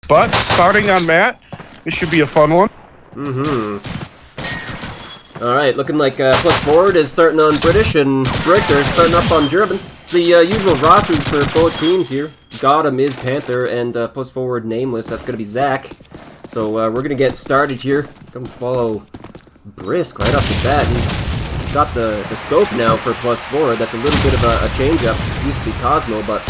But starting on Matt, this should be a fun one. Alright, looking like plus forward is starting on British and Richter starting up on German. It's the usual rosters for both teams here. GOTN is Panther and plus forward nameless, that's going to be Zach. So we're going to get started here. Going to follow Brisk right off the bat. He's got the scope now for plus forward. That's a little bit of a change-up. Used to be Cosmo, but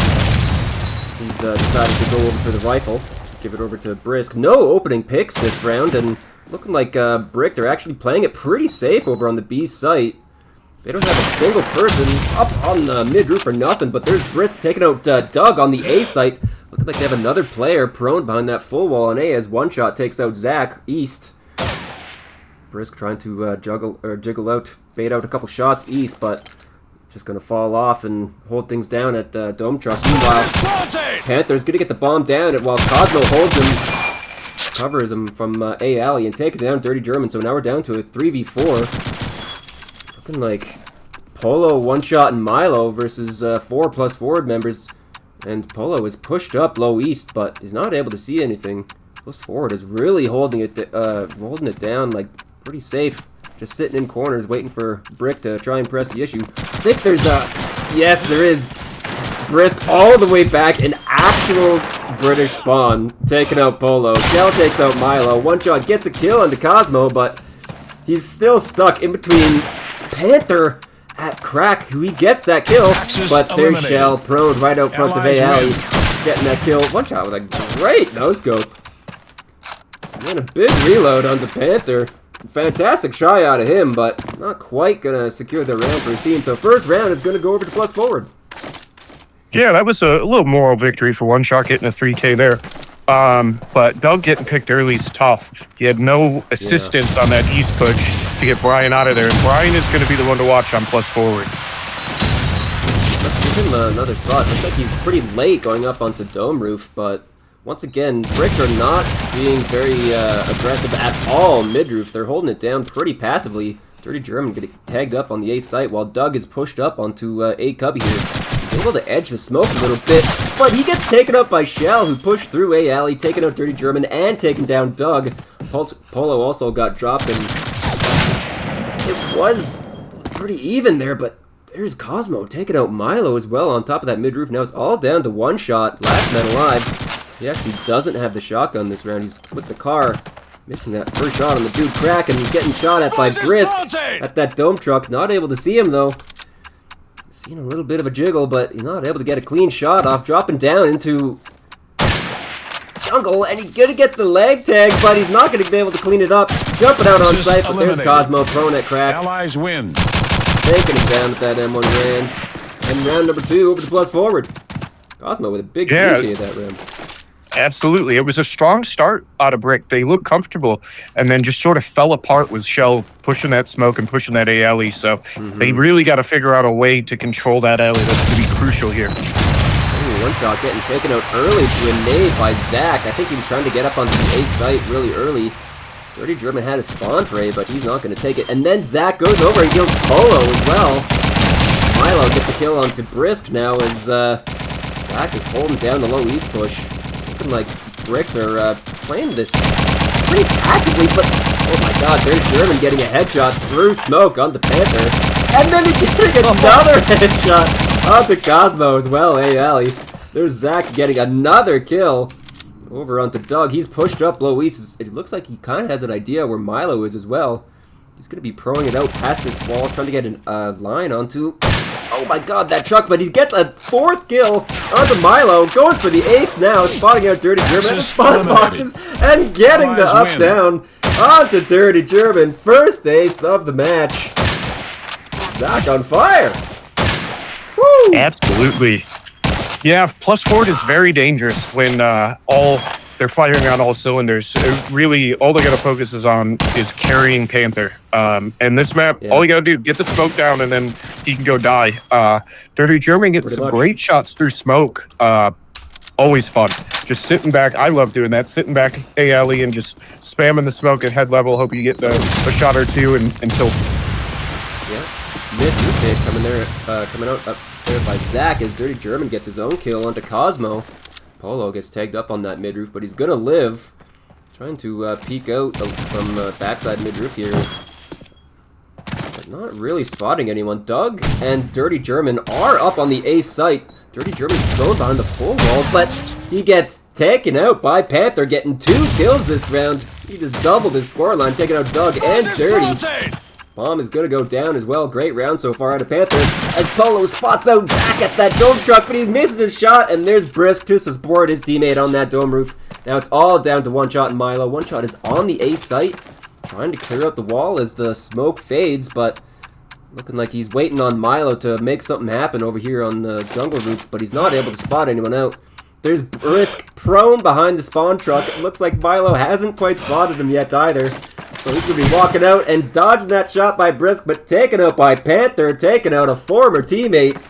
he's decided to go over for the rifle. Give it over to Brisk. No opening picks this round, and looking like Brick, they're actually playing it pretty safe over on the B site. They don't have a single person up on the mid-roof or nothing, but there's Brisk taking out Doug on the A site. Looking like they have another player prone behind that full wall on A as one shot takes out Zach east. Brisk trying to jiggle out, bait out a couple shots east, but just gonna fall off and hold things down at Dome Truck. Meanwhile, Panther's gonna get the bomb down, and while Cosmo holds him, covers him from A alley and takes down Dirty German. So now we're down to a 3v4. Looking like Polo, One Shot, and Milo versus 4 plus forward members. And Polo is pushed up low east, but he's not able to see anything. Plus forward is really holding it down like pretty safe. Just sitting in corners waiting for Brick to try and press the issue. I think there's yes, there is. Brisk all the way back, an actual British spawn, taking out Polo. Shell takes out Milo. One shot gets a kill onto Cosmo, but he's still stuck in between Panther at Crack, who he gets that kill, but there's Shell prone right out front of A alley, getting that kill. One shot with a great no-scope. And a big reload onto Panther. Fantastic try out of him, but not quite gonna secure the round for his team. So first round is gonna go over to plus forward. Yeah, that was a little moral victory for One Shot getting a 3K there. But Doug getting picked early is tough. He had no assistance on that east push to get Brian out of there. And Brian is going to be the one to watch on plus forward. Let's give him another spot. Looks like he's pretty late going up onto Dome Roof, but once again, Brick are not being very aggressive at all mid-roof. They're holding it down pretty passively. Dirty German getting tagged up on the A site while Doug is pushed up onto A Cubby here. Able to edge the smoke a little bit, but he gets taken up by Shell, who pushed through A alley, taking out Dirty German and taking down Doug. Polo also got dropped, and it was pretty even there, but there's Cosmo taking out Milo as well on top of that mid-roof. Now it's all down to One Shot, last man alive. He actually doesn't have the shotgun this round. He's with the car, missing that first shot on the dude Crack, and he's getting shot at by Brisk at that Dome Truck. Not able to see him, though. Seen a little bit of a jiggle, but he's not able to get a clean shot off. Dropping down into jungle, and he's gonna get the leg tag, but he's not gonna be able to clean it up. Jumping out on sight, but there's Cosmo prone at Crack. Allies win. Taking him down with that M1 Rand. And round number 2 over to plus forward. Cosmo with a big 3K at that round. Absolutely. It was a strong start out of Brick. They looked comfortable and then just sort of fell apart with Shell pushing that smoke and pushing that A alley. So they really got to figure out a way to control that alley. That's going to be crucial here. Ooh, One Shot getting taken out early to a nade by Zach. I think he was trying to get up onto the A site really early. Dirty German had a spawn for A, but he's not going to take it. And then Zach goes over and kills Polo as well. Milo gets a kill onto Brisk now as Zach is holding down the low east push. Looking like Brick, they're playing this pretty passively, but oh my god, there's German getting a headshot through smoke onto Panther. And then he's getting another headshot onto Cosmo as well, A alley. There's Zach getting another kill over onto Doug. He's pushed up low east. It looks like he kind of has an idea where Milo is as well. He's going to be proing it out past this wall, trying to get a line onto... Oh my god, that truck, but he gets a 4th kill onto Milo, going for the ace now, spotting out Dirty German, spawn boxes, and getting the up-down onto Dirty German. First ace of the match. Zach on fire. Woo! Absolutely. Yeah, plus forward is very dangerous when they're firing on all cylinders. Really, all they got to focus on is carrying Panther. And this map, all you got to do, get the smoke down, and then he can go die. Dirty German gets some great shots through smoke. Always fun. Just sitting back. I love doing that. Sitting back A alley and just spamming the smoke at head level. Hope you get a shot or two until. Yeah, mid coming out up there by Zach as Dirty German gets his own kill onto Cosmo. Polo gets tagged up on that mid-roof, but he's gonna live. Trying to peek out from backside mid-roof here. But not really spotting anyone. Doug and Dirty German are up on the A site. Dirty German's thrown behind the full wall, but he gets taken out by Panther, getting 2 kills this round. He just doubled his scoreline, taking out Doug and Dirty. Bomb is going to go down as well. Great round so far out of Panther. As Polo spots out Zach at that dome truck, but he misses his shot, and there's Brisk to support his teammate on that dome roof. Now it's all down to One Shot and Milo. One Shot is on the A site, trying to clear out the wall as the smoke fades, but looking like he's waiting on Milo to make something happen over here on the jungle roof, but he's not able to spot anyone out. There's Brisk prone behind the spawn truck. It looks like Milo hasn't quite spotted him yet either. So he's going to be walking out and dodging that shot by Brisk, but taken out by Panther, taking out a former teammate.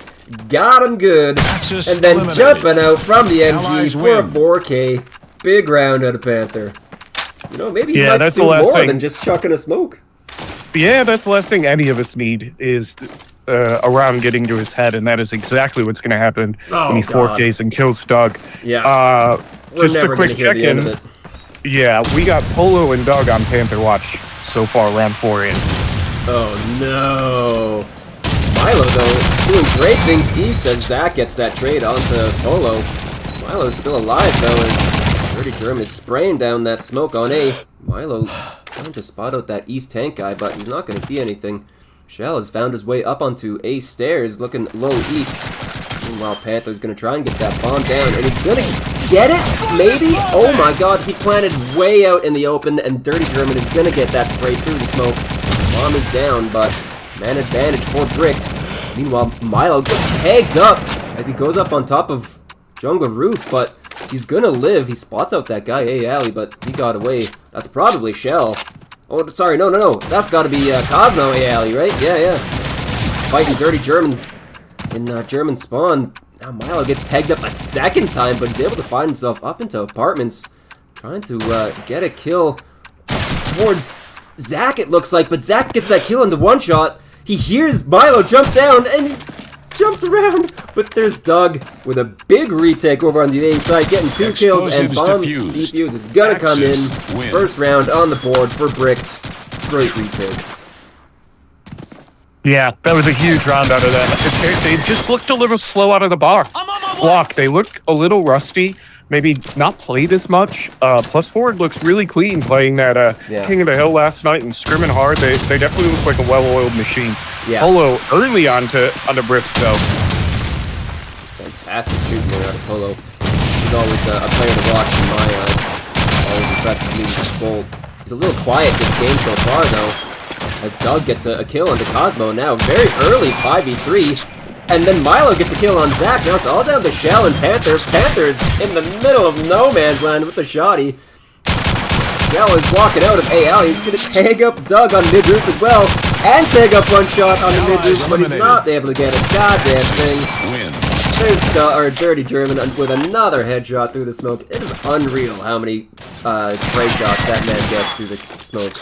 Got him good. Axis and then eliminated. Jumping out from the MG Allies for a win. 4K. Big round out of Panther. You know, maybe he might that's do the last more thing. than just chucking a smoke. Yeah, that's the last thing any of us need is around getting to his head, and that is exactly what's going to happen when he God. 4Ks and kills Doug. Yeah. We're Just never a quick gonna hear the end of check-in. it. Yeah, we got Polo and Doug on Panther Watch so far, round 4 in. Oh no. Milo, though, doing great things east as Zach gets that trade onto Polo. Milo's still alive, though, as Dirty German is spraying down that smoke on A. Milo trying to spot out that east tank guy, but he's not going to see anything. Shell has found his way up onto A stairs, looking low east. Meanwhile, Panther's going to try and get that bomb down, and he's going to get it, maybe? Oh my god, he planted way out in the open, and Dirty German is going to get that spray through the smoke. Bomb is down, but man advantage for Bricked. Meanwhile, Milo gets tagged up as he goes up on top of jungle roof, but he's gonna live. He spots out that guy, A Alley, but he got away. That's probably Shell. Oh, sorry, no. That's gotta be Cosmo A Alley, right? Yeah. Fighting Dirty German in German spawn. Now Milo gets tagged up a second time, but he's able to find himself up into apartments, trying to get a kill towards Zach, it looks like, but Zach gets that kill into One Shot. He hears Milo jump down, and he jumps around, but there's Doug with a big retake over on the A side, getting 2 kills, and Explosives Bomb defused. Defuse is gonna come in. Axis win. First round on the board for Bricked. Great retake. Yeah, that was a huge round out of them. They just looked a little slow out of the block. They look a little rusty. Maybe not played as much. Plus Forward looks really clean playing that King of the Hill last night and scrimming hard. They definitely look like a well-oiled machine. Yeah. Polo early onto Brisk though. Fantastic shooting there out of Polo. He's always a player to watch in my eyes. Always impressive leadership goal. He's a little quiet this game so far though, as Doug gets a kill onto Cosmo now. Very early 5v3. And then Milo gets a kill on Zach. Now it's all down to Shell and Panther. Panther's in the middle of no man's land with the shotty. Shell is walking out of A Alley. He's going to tag up Doug on mid-roof as well. And tag up One Shot on the mid-roof, but he's not able to get a goddamn thing. Win. There's Dirty German with another headshot through the smoke. It is unreal how many spray shots that man gets through the smoke.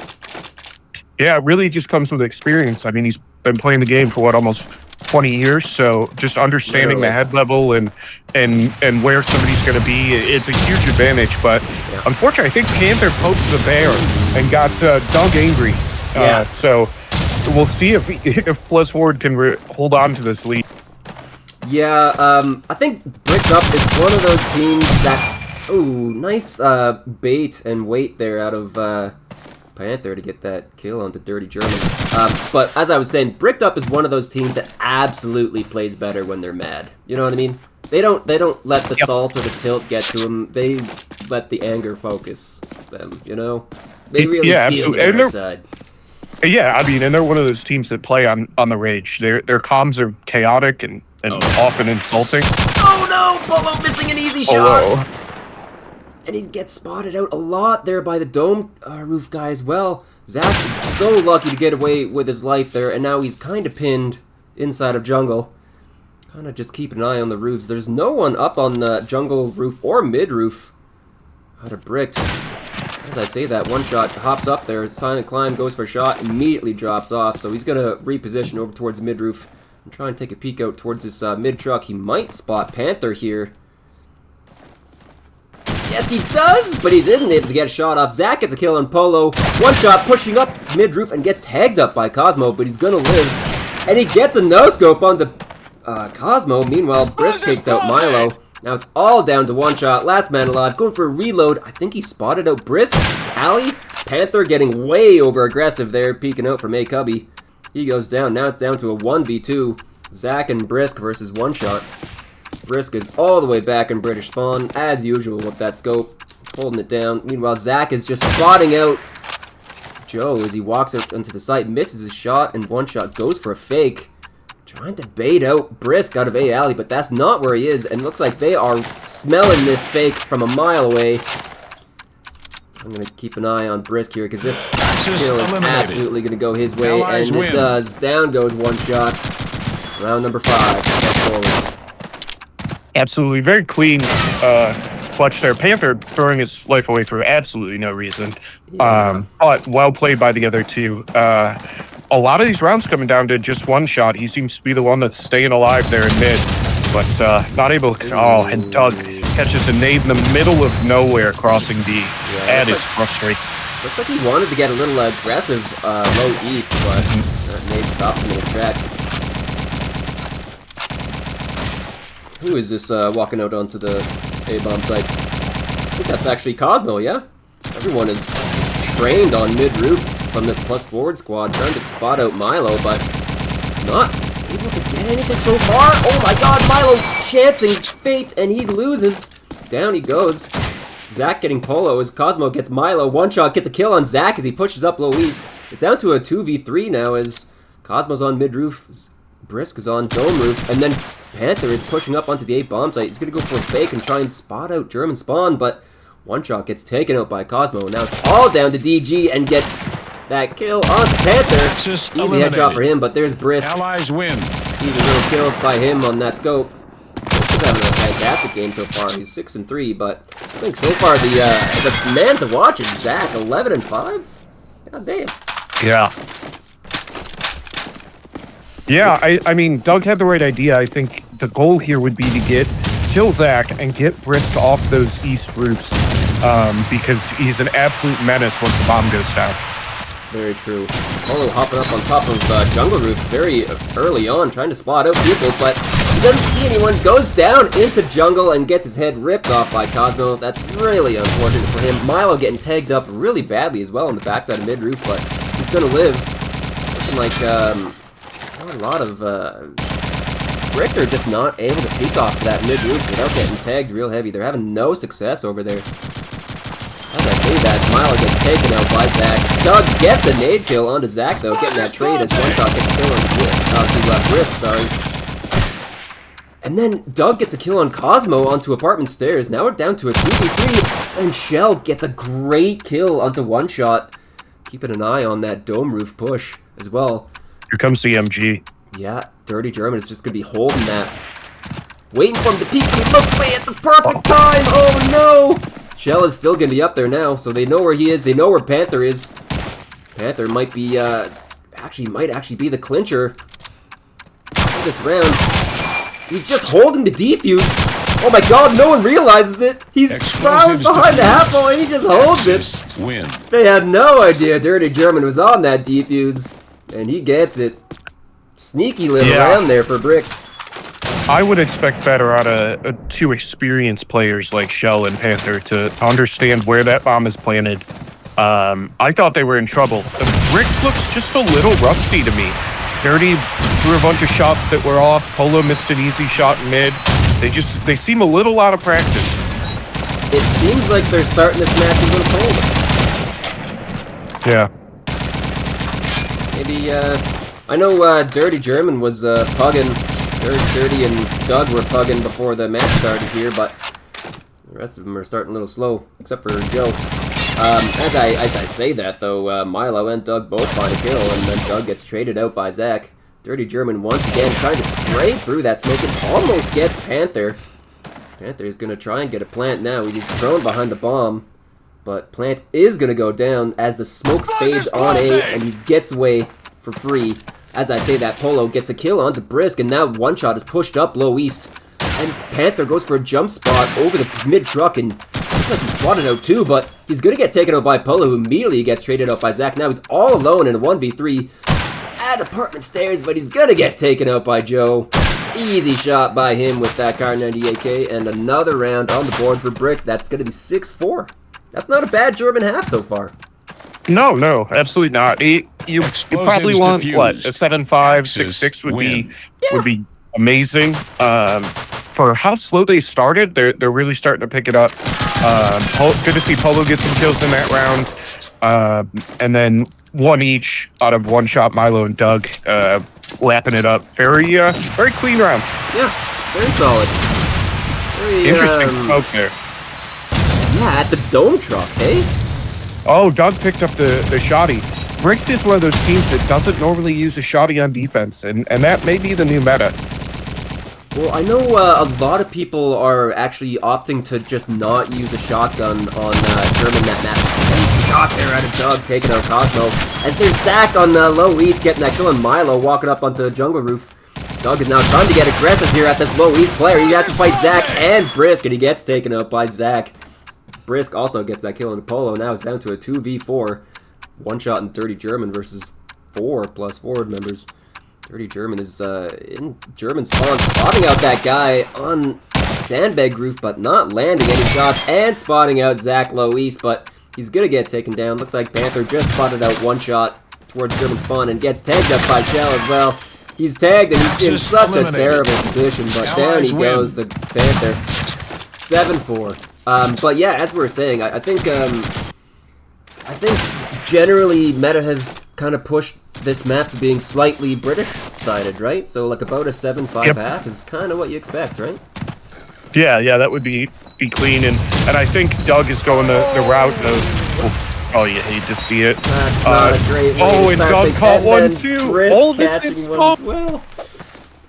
Yeah, it really just comes with experience. I mean, he's been playing the game for what, almost 20 years, so just understanding the head level and where somebody's going to be, it's a huge advantage. But unfortunately, I think Panther poked the bear and got Doug angry. So we'll see if Plus Forward can hold on to this lead. Yeah, I think Bricked Up is one of those teams that... Ooh, nice bait and wait there out of Panther to get that kill onto Dirty German. But as I was saying, Bricked Up is one of those teams that absolutely plays better when they're mad. You know what I mean? They don't let the salt or the tilt get to them. They let the anger focus them, you know? They really feel absolutely. the dark side. Yeah, I mean, and they're one of those teams that play on the rage. Their comms are chaotic and often insulting. Oh no! Polo missing an easy shot! And he gets spotted out a lot there by the dome roof guy as well. Zach is so lucky to get away with his life there, and now he's kind of pinned inside of jungle. Kind of just keep an eye on the roofs. There's no one up on the jungle roof or mid roof. Out of Bricked. As I say that, One Shot hops up there, Silent Climb goes for a shot, immediately drops off, so he's going to reposition over towards mid roof and try and take a peek out towards this mid truck. He might spot Panther here. Yes, he does, but he isn't able to get a shot off. Zach gets a kill on Polo. One shot pushing up mid-roof and gets tagged up by Cosmo, but he's gonna live. And he gets a no-scope onto Cosmo. Meanwhile, Brisk takes out Milo. Now it's all down to one shot. Last man alive, going for a reload. I think he spotted out Brisk. Ali, Panther getting way over-aggressive there, peeking out from A-Cubby. He goes down. Now it's down to a 1v2. Zach and Brisk versus one shot. Brisk is all the way back in British spawn, as usual with that scope, holding it down. Meanwhile, Zach is just spotting out Joe as he walks out onto the site, misses his shot, and one shot goes for a fake. Trying to bait out Brisk out of A alley, but that's not where he is, and looks like they are smelling this fake from a mile away. I'm going to keep an eye on Brisk here, because this kill is absolutely going to go his way, and it does. Down goes one shot. Round number 5. That's forward. Absolutely, very clean clutch there. Panther throwing his life away for absolutely no reason. Yeah. But well played by the other two. A lot of these rounds coming down to just one shot. He seems to be the one that's staying alive there in mid, but not able to. Oh, and Doug catches a nade in the middle of nowhere crossing B. Yeah, that is frustrating. Looks like he wanted to get a little aggressive low east, but that nade stopped him in his tracks. Who is this walking out onto the A-bomb site? I think that's actually Cosmo, yeah? Everyone is trained on mid-roof from this plus forward squad, trying to spot out Milo, but not able to get anything so far. Oh my god, Milo chancing fate, and he loses. Down he goes. Zach getting Polo as Cosmo gets Milo. One shot gets a kill on Zach as he pushes up low east. It's down to a 2v3 now as Cosmo's on mid-roof. Brisk is on dome roof, and then Panther is pushing up onto the A-bomb site. He's going to go for a fake and try and spot out German spawn, but one shot gets taken out by Cosmo. Now it's all down to DG and gets that kill on Panther. Easy headshot for him, but there's Brisk. Allies win. He's a little killed by him on that scope. He's having a fantastic game so far. He's 6-3, but I think so far the man to watch is Zach, 11-5. God damn. Yeah. Yeah, I mean, Doug had the right idea. I think the goal here would be to kill Zach and get Brisk off those east roofs because he's an absolute menace once the bomb goes down. Very true. Polo hopping up on top of jungle roof very early on, trying to spot out people, but he doesn't see anyone. Goes down into jungle and gets his head ripped off by Cosmo. That's really unfortunate for him. Milo getting tagged up really badly as well on the backside of mid roof, but he's gonna live. Looking like a lot of Richter just not able to peek off that mid roof without getting tagged real heavy. They're having no success over there. As I say that, Milo gets taken out by Zach. Doug gets a nade kill onto Zach though, getting that trade as one shot gets a kill onto Brisk, sorry. And then Doug gets a kill on Cosmo onto apartment stairs. Now we're down to a 2v3, and Shell gets a great kill onto one shot. Keeping an eye on that dome roof push as well. Here comes the MG. Yeah, Dirty German is just going to be holding that. Waiting for him to peek, and he looks away at the perfect time! Oh no! Shell is still going to be up there now, so they know where he is. They know where Panther is. Panther might be, might actually be the clincher for this round. He's just holding the defuse. Oh my god, no one realizes it! He's crouched behind the half wall and he just holds it! Win. They had no idea Dirty German was on that defuse. And he gets it. Sneaky little round there for Brick. I would expect better out of two experienced players like Shell and Panther to understand where that bomb is planted. I thought they were in trouble. Brick looks just a little rusty to me. Dirty threw a bunch of shots that were off. Polo missed an easy shot in mid. They seem a little out of practice. It seems like they're starting this match a little cold. Yeah. Maybe, I know Dirty German was pugging. Dirty and Doug were pugging before the match started here, but the rest of them are starting a little slow, except for Joe. As I say that, though, Milo and Doug both find a kill, and then Doug gets traded out by Zach. Dirty German once again trying to spray through that smoke and almost gets Panther. Panther's going to try and get a plant now. He's thrown behind the bomb. But Plant is going to go down as the smoke fades on A, and he gets away for free. As I say that, Polo gets a kill onto Brisk, and now one shot is pushed up low east. And Panther goes for a jump spot over the mid truck, and Looks like he spotted out too, but he's gonna get taken out by Polo, who immediately gets traded out by Zach. Now he's all alone in a 1v3 at apartment stairs, but he's gonna get taken out by Joe. Easy shot by him with that Kar 98K, and another round on the board for Brick. That's gonna be 6-4. That's not a bad German half so far. No, no, absolutely not. You probably want what, a 7-5, 6-6 would be amazing. For how slow they started, they're really starting to pick it up. Good to see Polo get some kills in that round, and then one each out of one shot. Milo and Doug lapping it up. Very clean round. Yeah, very solid. Very interesting smoke there. Yeah, at the dome truck, hey? Oh, Doug picked up the shoddy. Brick is one of those teams that doesn't normally use a shoddy on defense, and that may be the new meta. Well, I know a lot of people are actually opting to just not use a shotgun on German that map. Great shot there out of Doug, taking out Cosmo. As they're sacked on low east, getting that kill on Milo, walking up onto the jungle roof. Doug is now trying to get aggressive here at this low east player. He has to fight Zach and Brisk, and he gets taken out by Zach. Brisk also gets that kill on Polo. Now it's down to a 2v4. One shot and 30 German versus 4 plus forward members. 30 German is in German spawn, spotting out that guy on sandbag roof, but not landing any shots, and spotting out Zach low east, but he's gonna get taken down. Looks like Panther just spotted out one shot towards German spawn and gets tagged up by Shell as well. He's tagged and he's in such a terrible position, but down he goes to Panther. 7-4. But yeah, as we were saying, I think generally meta has kind of pushed this map to being slightly British-sided, right? So like about a 7-5 half is kind of what you expect, right? Yeah, that would be clean, and I think Doug is going the route of. Oh, you hate to see it. That's not a great way and to start Doug things. caught one And too. Brisk catching one as well.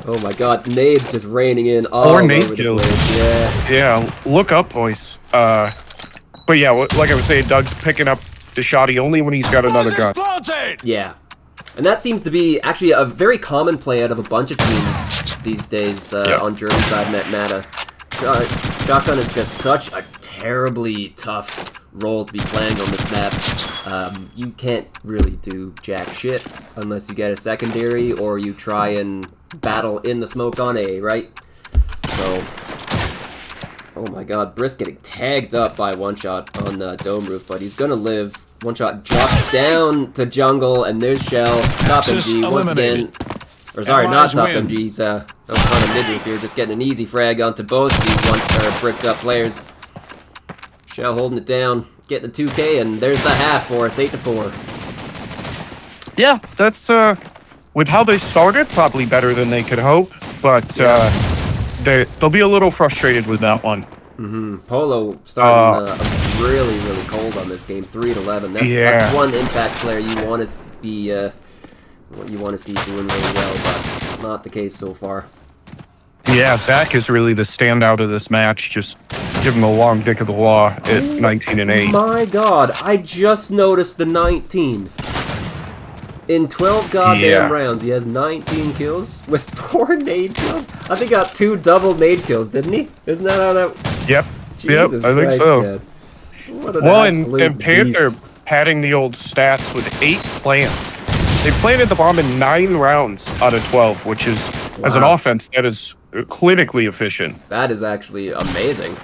Oh my God, nades just raining in all over the place. Yeah, look up, boys. But yeah, like I was saying, Doug's picking up the shoddy only when he's got another gun. Yeah. And that seems to be actually a very common play out of a bunch of teams these days on German side meta. Shotgun is just such a terribly tough role to be playing on this map. You can't really do jack shit unless you get a secondary or you try and battle in the smoke on A, right? So, oh my God, Brisk getting tagged up by one shot on the dome roof, but he's gonna live. One shot drops down to jungle, and there's Shell. Top MG once again. Or sorry, not Top MG's. That was kind of mid-roof here, just getting an easy frag onto both of these bricked up players. Shell holding it down, getting the 2K, and there's the half for us, 8-4. Yeah, that's with how they started, probably better than they could hope, but they'll be a little frustrated with that one. Polo starting really cold on this game, 3-11. That's one impact player you want to be, what you want to see doing really well, but not the case so far. Yeah, Zach is really the standout of this match. Just give him a long dick of the law at 19-8. My God, I just noticed the 19. In 12 goddamn rounds, he has 19 kills with 4 nade kills. I think he got 2 double nade kills, didn't he? Isn't that how that... Yep. Jesus I think Christ, so. man. What an Well, absolute and Panther padding the old stats with 8 plants. They planted the bomb in 9 rounds out of 12, which is, as an offense, that is clinically efficient. That is actually amazing.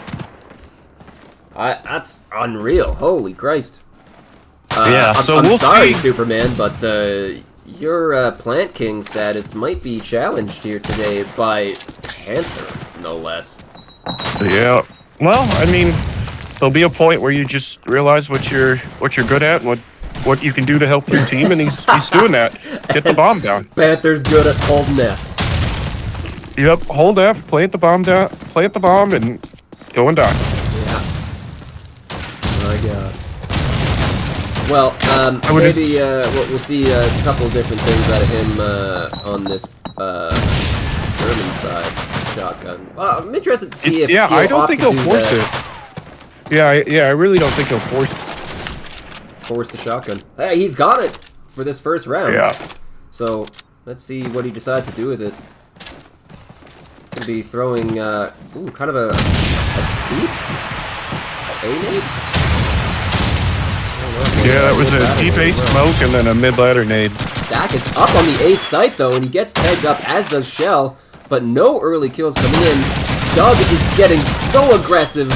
That's unreal. Holy Christ. So I'm we'll sorry, see. Superman, but your Plant King status might be challenged here today by Panther, no less. Yeah. Well, I mean, there'll be a point where you just realize what you're good at and what you can do to help your team, and he's doing that. Get the bomb down. Panther's good at holding F. Yep, hold F, plant the bomb down, plant the bomb, and go and die. Yeah. My God. Well, maybe we'll see a couple of different things out of him on this German side shotgun. Well, I'm interested to see if I don't think he'll force it. Yeah, I really don't think he'll force the shotgun. Hey, he's got it for this first round. Yeah. So let's see what he decides to do with it. He's gonna be throwing kind of a deep. A nade? Yeah, that was a deep A smoke and then a mid-ladder nade. Zach is up on the A site though, and he gets tagged up, as does Shell, but no early kills coming in. Doug is getting so aggressive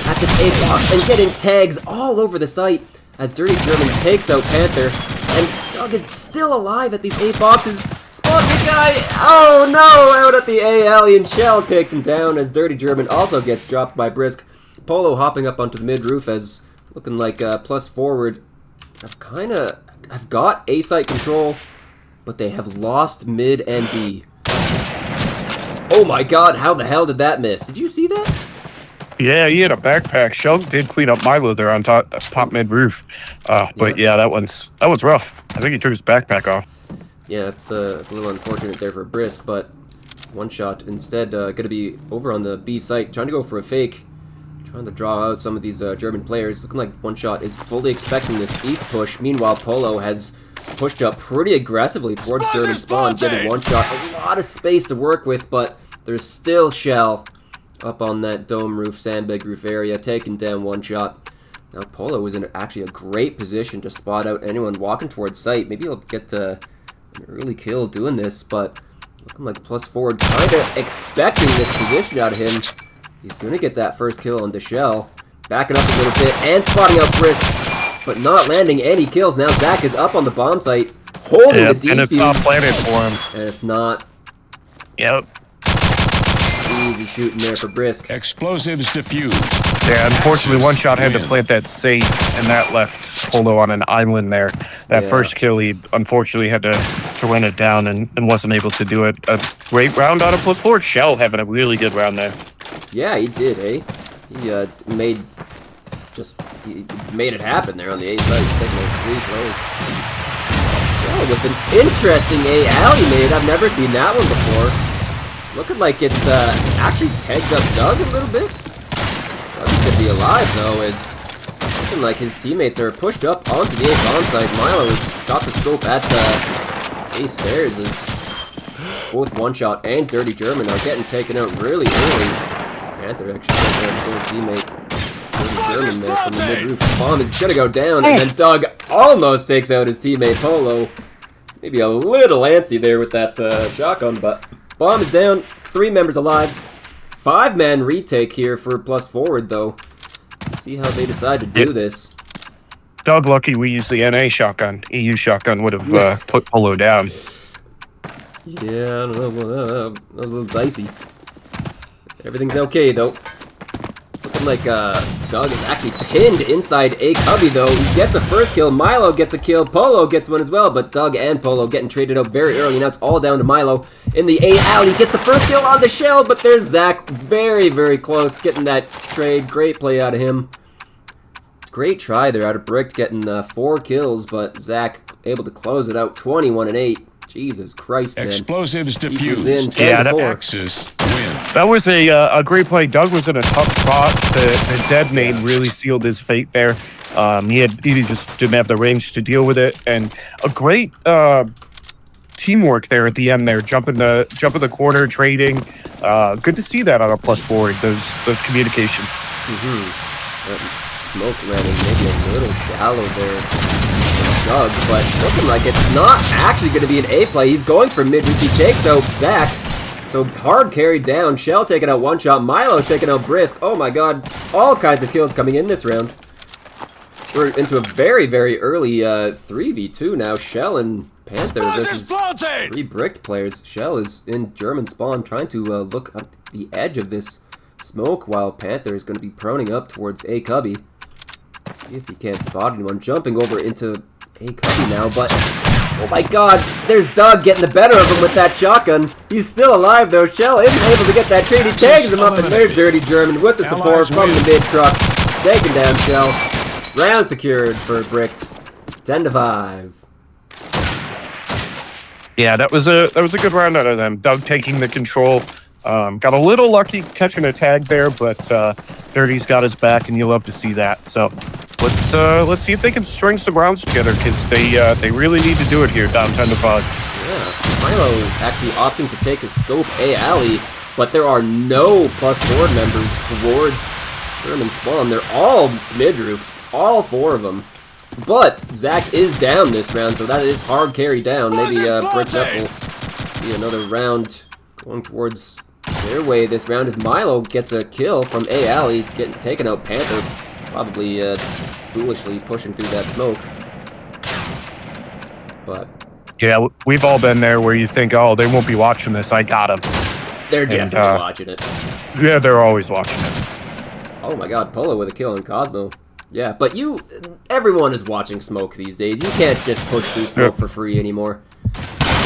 at this A box and getting tags all over the site as Dirty German takes out Panther, and Doug is still alive at these A boxes. Spawn this guy! Oh no! Out at the A alley, and Shell takes him down as Dirty German also gets dropped by Brisk. Polo hopping up onto the mid roof as looking like plus forward. I've got A site control, but they have lost mid and B. Oh my god, how the hell did that miss? Did you see that? Yeah, he had a backpack. Shell did clean up Milo there on top mid roof. But yeah, that one's rough. I think he took his backpack off. Yeah, it's a little unfortunate there for Brisk, but one shot instead gonna be over on the B site, trying to go for a fake. Trying to draw out some of these German players. Looking like One Shot is fully expecting this east push. Meanwhile, Polo has pushed up pretty aggressively towards German spawn, giving One Shot a lot of space to work with, but there's still Shell up on that dome roof, sandbag roof area, taking down One Shot. Now, Polo is in actually a great position to spot out anyone walking towards site. Maybe he'll get an early kill doing this, but looking like plus forward, kind of expecting this position out of him. He's going to get that first kill on Shell. Backing up a little bit and spotting out Brisk, but not landing any kills. Now Zach is up on the bomb site, holding the defuse. And it's not planted for him. And it's not. Yep. Easy shooting there for Brisk. Explosives diffused. Yeah, unfortunately, One Shot had to plant that safe, and that left Polo on an island there. That first kill, he unfortunately had to run it down and wasn't able to do it. A great round out of plus forward. Shell having a really good round there. Yeah, he did, eh? He made it happen there on the A side, taking like 3 throws. Yeah, with an interesting A alley made. I've never seen that one before. Looking like it's actually tagged up Doug a little bit. Doug could be alive though, as looking like his teammates are pushed up onto the A bomb site. Milo has got the scope at the A stairs as both One Shot and Dirty German are getting taken out really early. Panther actually taking out his old teammate. Dirty German there from the mid roof. Bomb is gonna go down, and then Doug almost takes out his teammate Polo. Maybe a little antsy there with that shotgun, but bomb is down. 3 members alive. 5-man retake here for plus forward though. Let's see how they decide to do this. Doug lucky we used the NA shotgun. EU shotgun would have put Polo down. Yeah, I don't know. That was a little dicey. Everything's okay though. Looking like Doug is actually pinned inside A cubby though. He gets a first kill. Milo gets a kill. Polo gets one as well, but Doug and Polo getting traded out very early. Now it's all down to Milo in the A alley. Gets the first kill on the Shell, but there's Zach very, very close getting that trade. Great play out of him. Great try there out of Brick, getting 4 kills, but Zach able to close it out 21-8. Jesus Christ, man. Explosives diffused. Yeah, Axis win. That was a great play. Doug was in a tough spot. The dead nade really sealed his fate there. He just didn't have the range to deal with it, and a great teamwork there at the end there, jumping the corner, trading. Good to see that on a plus forward. Those communication. Smoke landing maybe a little shallow there. Doug, but looking like it's not actually going to be an A play. He's going for mid. He takes out Zach. So hard carried down. Shell taking out One Shot. Milo taking out Brisk. Oh my god. All kinds of kills coming in this round. We're into a very, very early 3v2 now. Shell and Panther versus 3 bricked players. Shell is in German spawn trying to look up the edge of this smoke while Panther is going to be proning up towards A cubby. See if he can't spot anyone. Jumping over into A cubby now, but oh my god, there's Doug getting the better of him with that shotgun. He's still alive though. Shell isn't able to get that trade. He tags him up, and there's Dirty German with the support from the mid truck. Taking down Shell. Round secured for Bricked. 10-5. Yeah, that was a good round out of them. Doug taking the control. Got a little lucky catching a tag there, but Dirty's got his back, and you love to see that. So let's see if they can string some rounds together, because they really need to do it here down 10-5. Yeah, Milo actually opting to take a scope A alley, but there are no plus forward members towards German spawn. They're all mid-roof. All 4 of them. But Zach is down this round, so that is hard carry down. Maybe Bricked Up will see another round going towards their way this round as Milo gets a kill from A Alley, getting taken out Panther. Probably foolishly pushing through that smoke. But Yeah, we've all been there where you think, oh, they won't be watching this. I got them. they're definitely watching it. Yeah, they're always watching it. Oh my god, Polo with a kill on Cosmo. Yeah, but everyone is watching Smoke these days. You can't just push through Smoke for free anymore.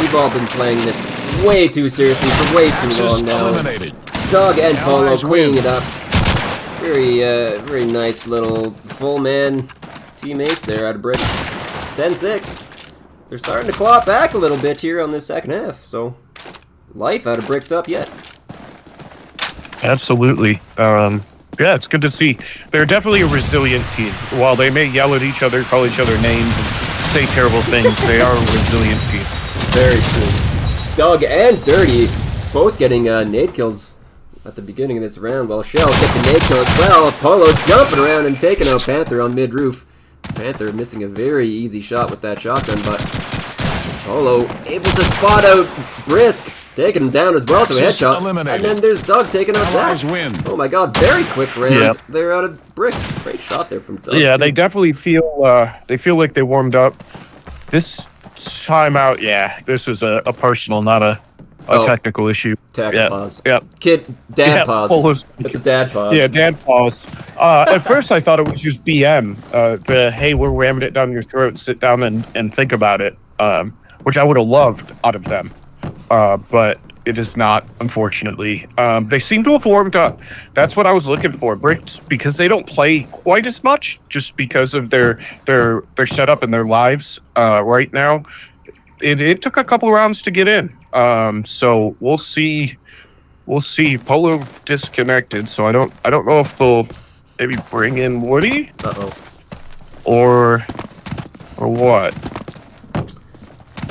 We've all been playing this way too seriously for way too long now. Doug and Polo cleaning it up. Very nice little full man team ace there out of Brick. 10-6. They're starting to claw back a little bit here on this second half, so life out of Bricked Up yet. Absolutely. Yeah, it's good to see. They're definitely a resilient team. While they may yell at each other, call each other names, and say terrible things, they are a resilient team. Very true. Doug and Dirty both getting nade kills at the beginning of this round, while Shell gets a nade kill as well. Polo jumping around and taking out Panther on mid-roof. Panther missing a very easy shot with that shotgun, but Polo able to spot out Brisk, taking him down as well to a headshot. And then there's Doug taking out Zach. Oh my god, very quick round. Yep. They're out of Brick. Great shot there from Doug. Yeah, too. they definitely feel like they warmed up. This time out, yeah, this is a personal, not a technical issue. Pause. Yep. Dad pause. It's a dad pause. Yeah, dad pause. At first I thought it was just BM. Hey, we're ramming it down your throat, sit down and think about it. Which I would have loved out of them. But it is not, unfortunately. They seem to have warmed up. That's what I was looking for. Bricked, because they don't play quite as much, just because of their setup and their lives right now. It took a couple rounds to get in. So we'll see. We'll see. Polo disconnected, so I don't know if they'll maybe bring in Woody. Or what?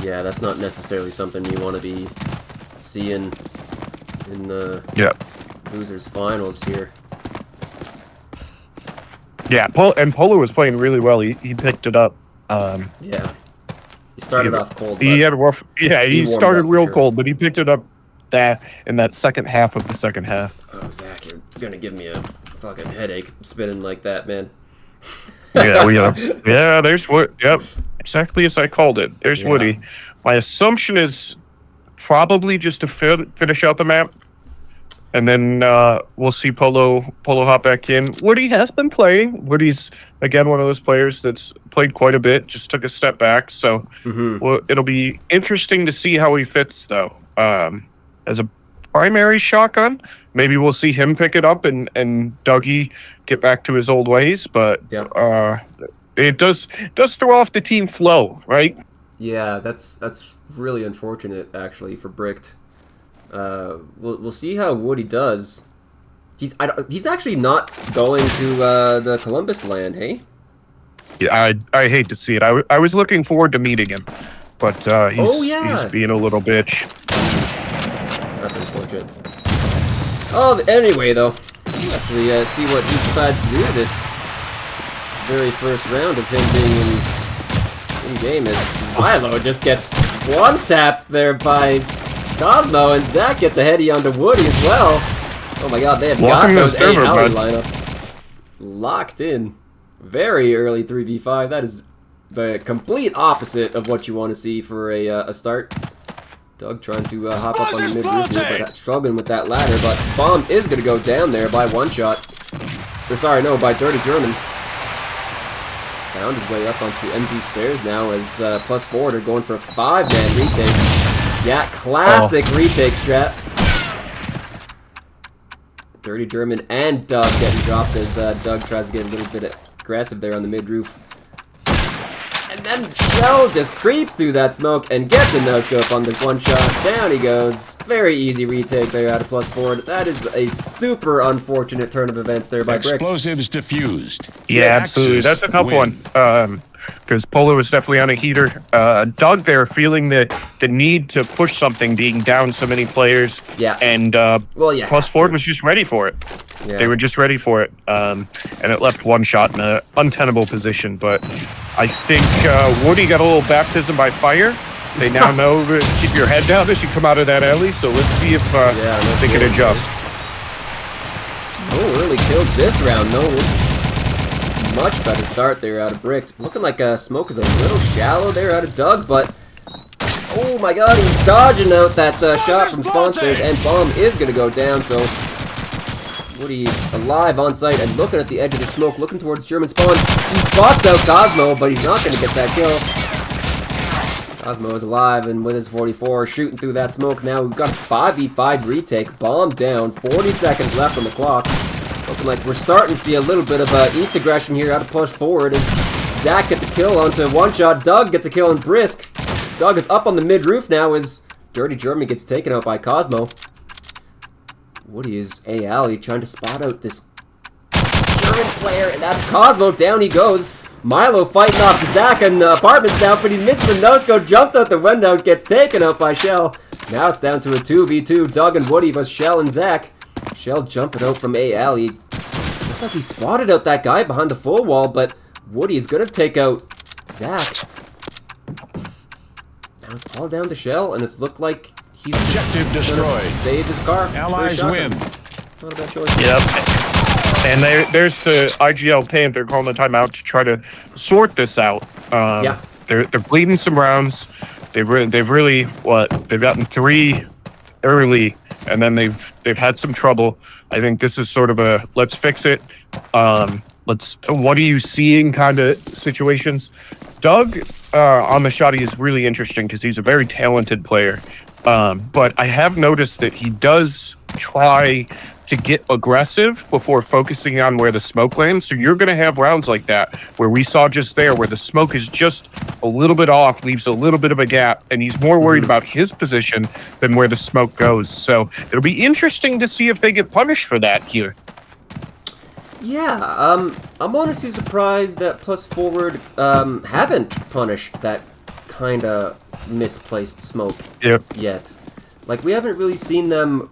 Yeah, that's not necessarily something you want to be seeing in the losers finals here. Yeah, Polo was playing really well. He picked it up. Yeah, he started off cold. He had a rough. Yeah, he started real sure. cold, but he picked it up in that second half of the second half. Oh, Zach, you're gonna give me a fucking headache spinning like that, man. Yeah, there's Woody. Yep, exactly as I called it. There's Woody. My assumption is probably just to finish out the map, and then we'll see Polo hop back in. Woody has been playing. Woody's again one of those players that's played quite a bit. Just took a step back, so it'll be interesting to see how he fits though. As a primary shotgun, maybe we'll see him pick it up and Dougie get back to his old ways, but it does throw off the team flow, right? Yeah, that's really unfortunate actually for Bricked. We'll see how Woody does. He's actually not going to the Columbus land, hey? Yeah, I hate to see it. I was looking forward to meeting him, but he's being a little bitch. That's unfortunate. Oh, anyway though, we'll actually see what he decides to do this very first round of him being in game as Milo just gets one-tapped there by Cosmo, and Zach gets a heady onto Woody as well. Oh my god, they have got those A Alley lineups locked in. Very early 3v5. That is the complete opposite of what you want to see for a start. Doug trying to hop up on the mid-roof here, but struggling with that ladder, but Bomb is going to go down there by one shot. Or sorry, no, by Dirty German. Found his way up onto MG stairs now as plus forward are going for a 5-man retake. Yeah, classic retake strat. Dirty German and Doug getting dropped as Doug tries to get a little bit aggressive there on the mid-roof. And then Shell just creeps through that smoke and gets a no-scope on the one shot. Down he goes. Very easy retake there out of plus forward. That is a super unfortunate turn of events there by Brick. Explosives diffused. Yeah, absolutely. That's a tough one. because Polo was definitely on a heater. Doug there feeling the need to push something, being down so many players. Yeah. And Plus Ford was just ready for it. Yeah. They were just ready for it. And it left one shot in an untenable position. But I think Woody got a little baptism by fire. They now know to keep your head down as you come out of that alley. So let's see if they can adjust. Oh, really kills this round. No, this is much better start there out of Brick. Looking like Smoke is a little shallow there out of Doug, but oh my god, he's dodging out that shot from Spawn Stairs, and Bomb is going to go down, so Woody's alive on site and looking at the edge of the smoke, looking towards German Spawn. He spots out Cosmo, but he's not going to get that kill. Cosmo is alive, and with his 44, shooting through that smoke. Now we've got a 5v5 retake. Bomb down, 40 seconds left on the clock. Looking like we're starting to see a little bit of East aggression here out of Push Forward as Zach gets a kill onto one shot. Doug gets a kill on Brisk. Doug is up on the mid roof now as Dirty German gets taken out by Cosmo. Woody is A-Alley trying to spot out this German player, and that's Cosmo. Down he goes. Milo fighting off Zach in the apartments now, but he misses a no-scope, jumps out the window, gets taken out by Shell. Now it's down to a 2v2, Doug and Woody versus Shell and Zach. Shell jumping out from A-Alley. Looks like he spotted out that guy behind the full wall, but Woody is going to take out Zach. Now it's all down to Shell, and it's looked like he's Objective destroyed. Save his car. Allies win. Not a bad choice. Yep. And there's the IGL Panther calling the timeout to try to sort this out. Yeah. They're bleeding some rounds. They've really they've gotten 3 early, and then they've had some trouble. I think this is sort of a let's fix it. What are you seeing kind of situations? Doug on the shotty is really interesting because he's a very talented player. But I have noticed that he does try to get aggressive before focusing on where the smoke lands. So you're going to have rounds like that where we saw just there where the smoke is just a little bit off, leaves a little bit of a gap, and he's more worried about his position than where the smoke goes. So it'll be interesting to see if they get punished for that here. Yeah, I'm honestly surprised that Plus Forward haven't punished that kind of misplaced smoke yet. Like, we haven't really seen them,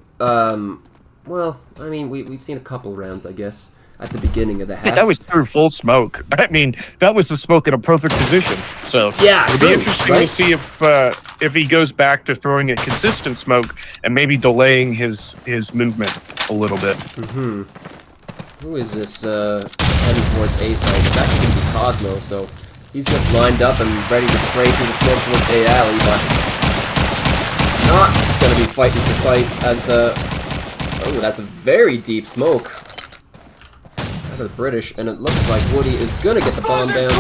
well, I mean, we've seen a couple rounds, I guess, at the beginning of the half. That was through full smoke. I mean, that was the smoke in a perfect position. So yeah, it'll be interesting to see if he goes back to throwing a consistent smoke and maybe delaying his movement a little bit. Mm-hmm. Who is this heading towards A site? It's actually going to be Cosmo, so he's just lined up and ready to spray through the smoke towards A alley, but not going to be fighting for sight as oh, that's a very deep smoke out of the British, and it looks like Woody is going to get the bomb down.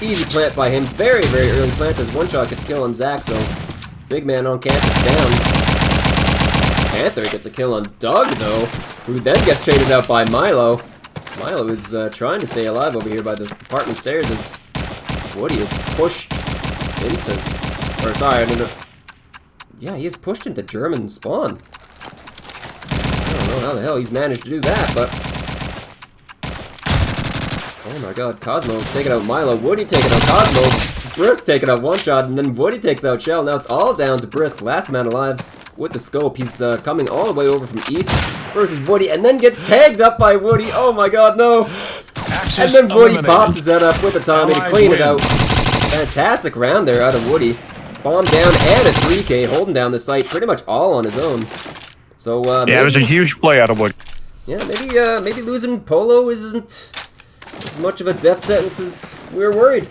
Easy plant by him. Very, very early plant as one shot gets kill on Zach, so big man on campus down. Panther gets a kill on Doug, though, who then gets traded out by Milo. Milo is trying to stay alive over here by the apartment stairs as Woody is pushed into... Or, sorry, I don't know. Yeah, he is pushed into German spawn. I don't know how the hell he's managed to do that, but... Oh my god, Cosmo taking out Milo, Woody taking out Cosmo, Brisk taking out one shot, and then Woody takes out Shell. Now it's all down to Brisk, last man alive with the scope. He's coming all the way over from east versus Woody, and then gets tagged up by Woody. Oh my god, no! And then Woody pops his head up with the timing to clean it out. Fantastic round there out of Woody. Bomb down and a 3K, holding down the site pretty much all on his own. So yeah, it was a huge play out of Woody. Yeah, maybe losing Polo isn't as much of a death sentence as we were worried.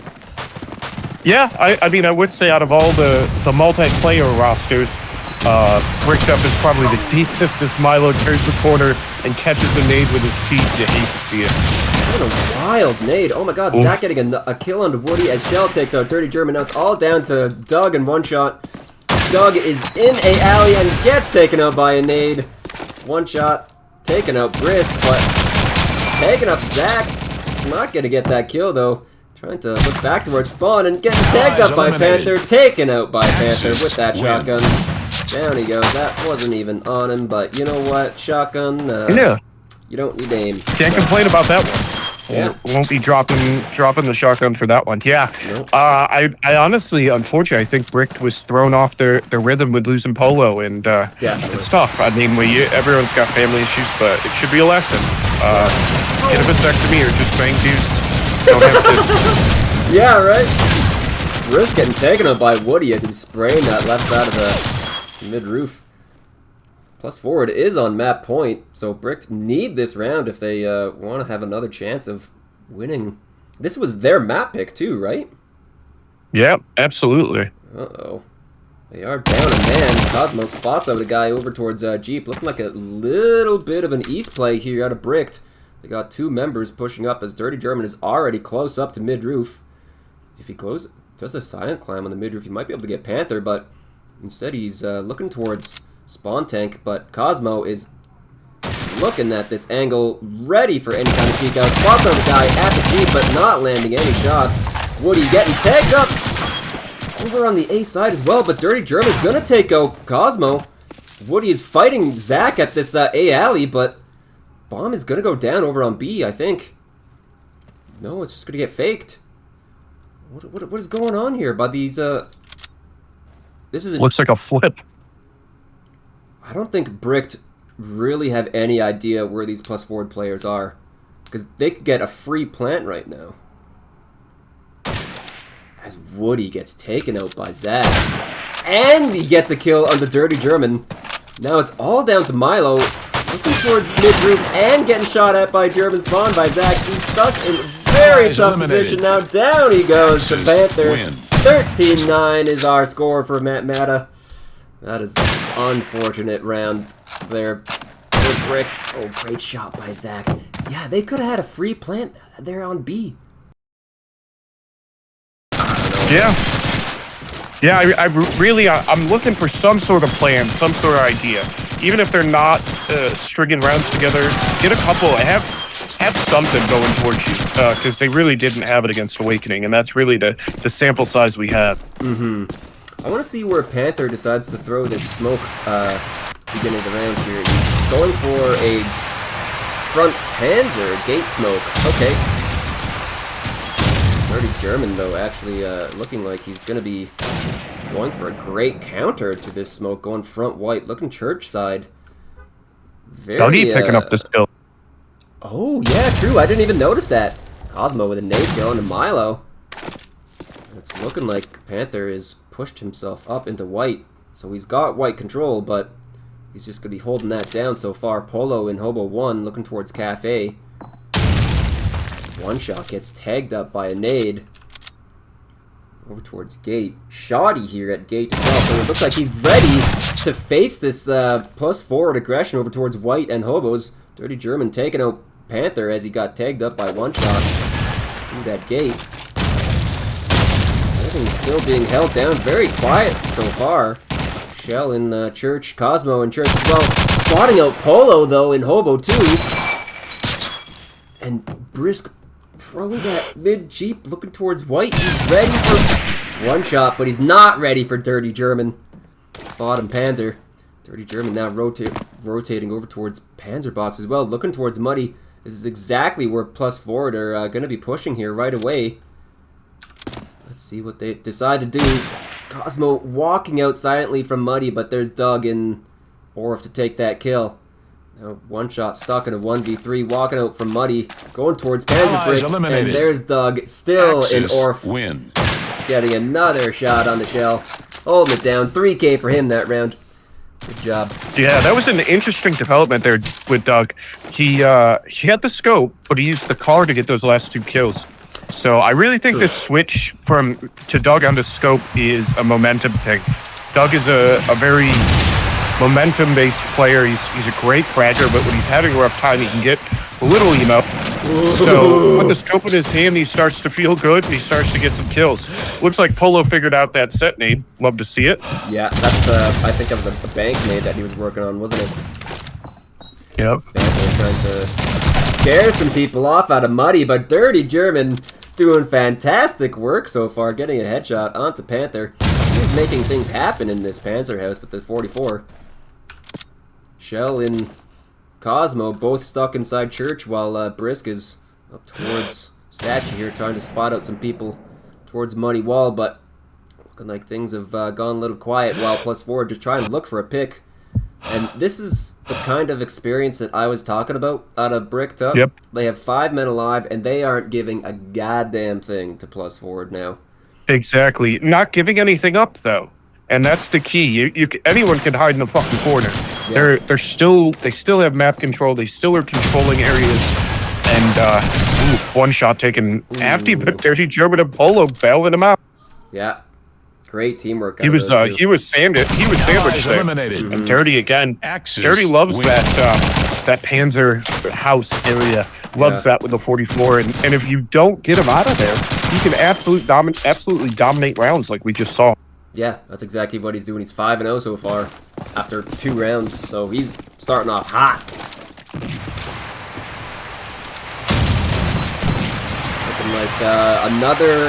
Yeah, I mean, I would say out of all the multiplayer rosters, Bricked Up is probably the deepest as Milo turns the corner and catches the nade with his teeth. You hate to see it. What a wild nade. Oh my god, Zach getting a kill on Woody as Shell takes out Dirty German. Now it's all down to Doug in one shot. Doug is in a alley and gets taken out by a nade. One shot, taken out Brisk, but taking up Zach. Not gonna get that kill though. Trying to look back towards spawn and getting tagged up by Panther, taken out by Panther with that shotgun. Down he goes. That wasn't even on him, but you know what? Shotgun, yeah. You don't need aim. Can't complain about that one. Yeah. Won't be dropping the shotgun for that one. Yeah. Nope. I honestly, unfortunately, I think Brick was thrown off their rhythm with losing Polo, and Definitely. it's tough. I mean, everyone's got family issues, but it should be a lesson. Get a vasectomy or just bang juice. Don't have to. Yeah, right? Risk getting taken up by Woody as he's spraying that left side of the mid-roof. Plus forward is on map point, so Brick need this round if they want to have another chance of winning. This was their map pick too, right? Yeah, absolutely. Uh-oh. They are down a man. Cosmo spots out a guy over towards Jeep. Looking like a little bit of an east play here out of Brick. They got two members pushing up as Dirty German is already close up to mid-roof. If he does a silent climb on the mid-roof, he might be able to get Panther, but instead he's looking towards Spawn Tank, but Cosmo is looking at this angle, ready for any kind of peek out. Spots on the guy at the Jeep, but not landing any shots. Woody getting tagged up over on the A side as well, but Dirty German's gonna take out Cosmo. Woody is fighting Zach at this A alley, but bomb is gonna go down over on B, I think. No, it's just gonna get faked. What is going on here by these, this is Looks like a flip. I don't think Bricked really have any idea where these plus forward players are, because they could get a free plant right now. As Woody gets taken out by Zach, and he gets a kill on the Dirty German. Now it's all down to Milo, looking towards mid-roof and getting shot at by German spawn by Zach. He's stuck in very tough position now. Down he goes to Panther. 13-9 is our score for Matt Mata. That is an unfortunate round there for Brick. Oh, great shot by Zach. Yeah, they could have had a free plant there on B. Yeah. Yeah, I'm looking for some sort of plan, some sort of idea. Even if they're not stringing rounds together, get a couple, have something going towards you, because they really didn't have it against Awakening, and that's really the sample size we have. I want to see where Panther decides to throw this smoke beginning of the round here. He's going for a front Panzer gate smoke. Okay. Dirty German, though, actually looking like he's going to be going for a great counter to this smoke, going front white, looking church side. Dougie picking up the skill. Oh, yeah, true. I didn't even notice that. Cosmo with a nade kill into Milo. It's looking like Panther has pushed himself up into white, so he's got white control, but he's just going to be holding that down so far. Polo in Hobo 1 looking towards Cafe. One shot gets tagged up by a nade. Over towards Gate. Shoddy here at Gate as well, so it looks like he's ready to face this plus forward aggression over towards White and Hobos. Dirty German taking out Panther as he got tagged up by one shot through that Gate. Everything's still being held down. Very quiet so far. Shell in Church. Cosmo in Church as well. Spotting out Polo, though, in Hobo 2. And Brisk throwing that mid-Jeep looking towards White. He's ready for one shot, but he's not ready for Dirty German. Bottom Panzer. Dirty German now rotating over towards Panzer Box as well. Looking towards Muddy. This is exactly where plus forward are going to be pushing here right away. Let's see what they decide to do. Cosmo walking out silently from Muddy, but there's Doug and Orf to take that kill. Now one shot stuck in a 1v3, walking out from Muddy, going towards Panzer Brick, and there's Doug, still in Orf, getting another shot on the shell, holding it down. 3K for him that round. Good job. Yeah, that was an interesting development there with Doug. He had the scope, but he used the car to get those last two kills. So I really think this switch to Doug onto scope is a momentum thing. Doug is a very momentum-based player. He's a great fragger, but when he's having a rough time, he can get a little emo. So with the scope in his hand, he starts to feel good, and he starts to get some kills. Looks like Polo figured out that set name. Love to see it. Yeah, that's I think that was a bank nade that he was working on, wasn't it? Yep. Panther trying to scare some people off out of Muddy, but Dirty German doing fantastic work so far, getting a headshot onto Panther. He's making things happen in this Panzer house with the 44. Shell and Cosmo both stuck inside Church while Brisk is up towards statue here, trying to spot out some people towards Muddy Wall, but looking like things have gone a little quiet while plus forward just trying to look for a pick. And this is the kind of experience that I was talking about out of Bricked Up. Yep. They have 5 men alive, and they aren't giving a goddamn thing to plus forward now. Exactly. Not giving anything up, though. And that's the key. Anyone can hide in the fucking corner. Yeah. They still have map control. They still are controlling areas. And one shot taken after, but Dirty German and Polo bailing him out. Yeah. Great teamwork. He was sandwiched. He was sandwiched there. Eliminated. And Dirty again. Axis Dirty loves win. that Panzer house area. Loves that with the 44. And if you don't get him out of there, you can absolutely dominate rounds like we just saw. Yeah, that's exactly what he's doing. He's 5-0 so far after 2 rounds, so he's starting off hot. Looking like another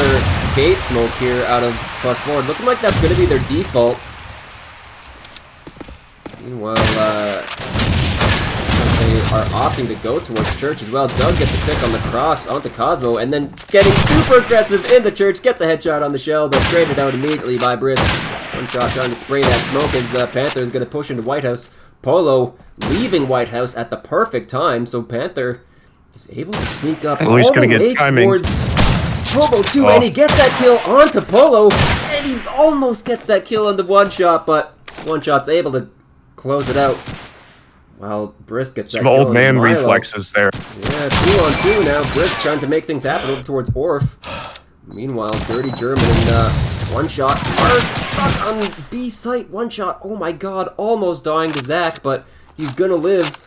gate smoke here out of plus forward. Looking like that's going to be their default. Meanwhile, they are opting to go towards church as well. Doug gets a pick on the cross onto Cosmo, and then getting super aggressive in the church, gets a headshot on the shell, but traded out immediately by Brisk. One shot trying to spray that smoke as Panther is going to push into White House. Polo leaving White House at the perfect time, so Panther is able to sneak up all the way towards Hobo 2, and he gets that kill onto Polo, and he almost gets that kill on the one shot, but one shot's able to close it out. While Brisk gets that Some kill old man on Milo. reflexes there. Yeah, 2-on-2 now. Brisk trying to make things happen over towards Orf. Meanwhile, Dirty German and one shot are stuck on B site. One shot. Oh my god, almost dying to Zach, but he's gonna live.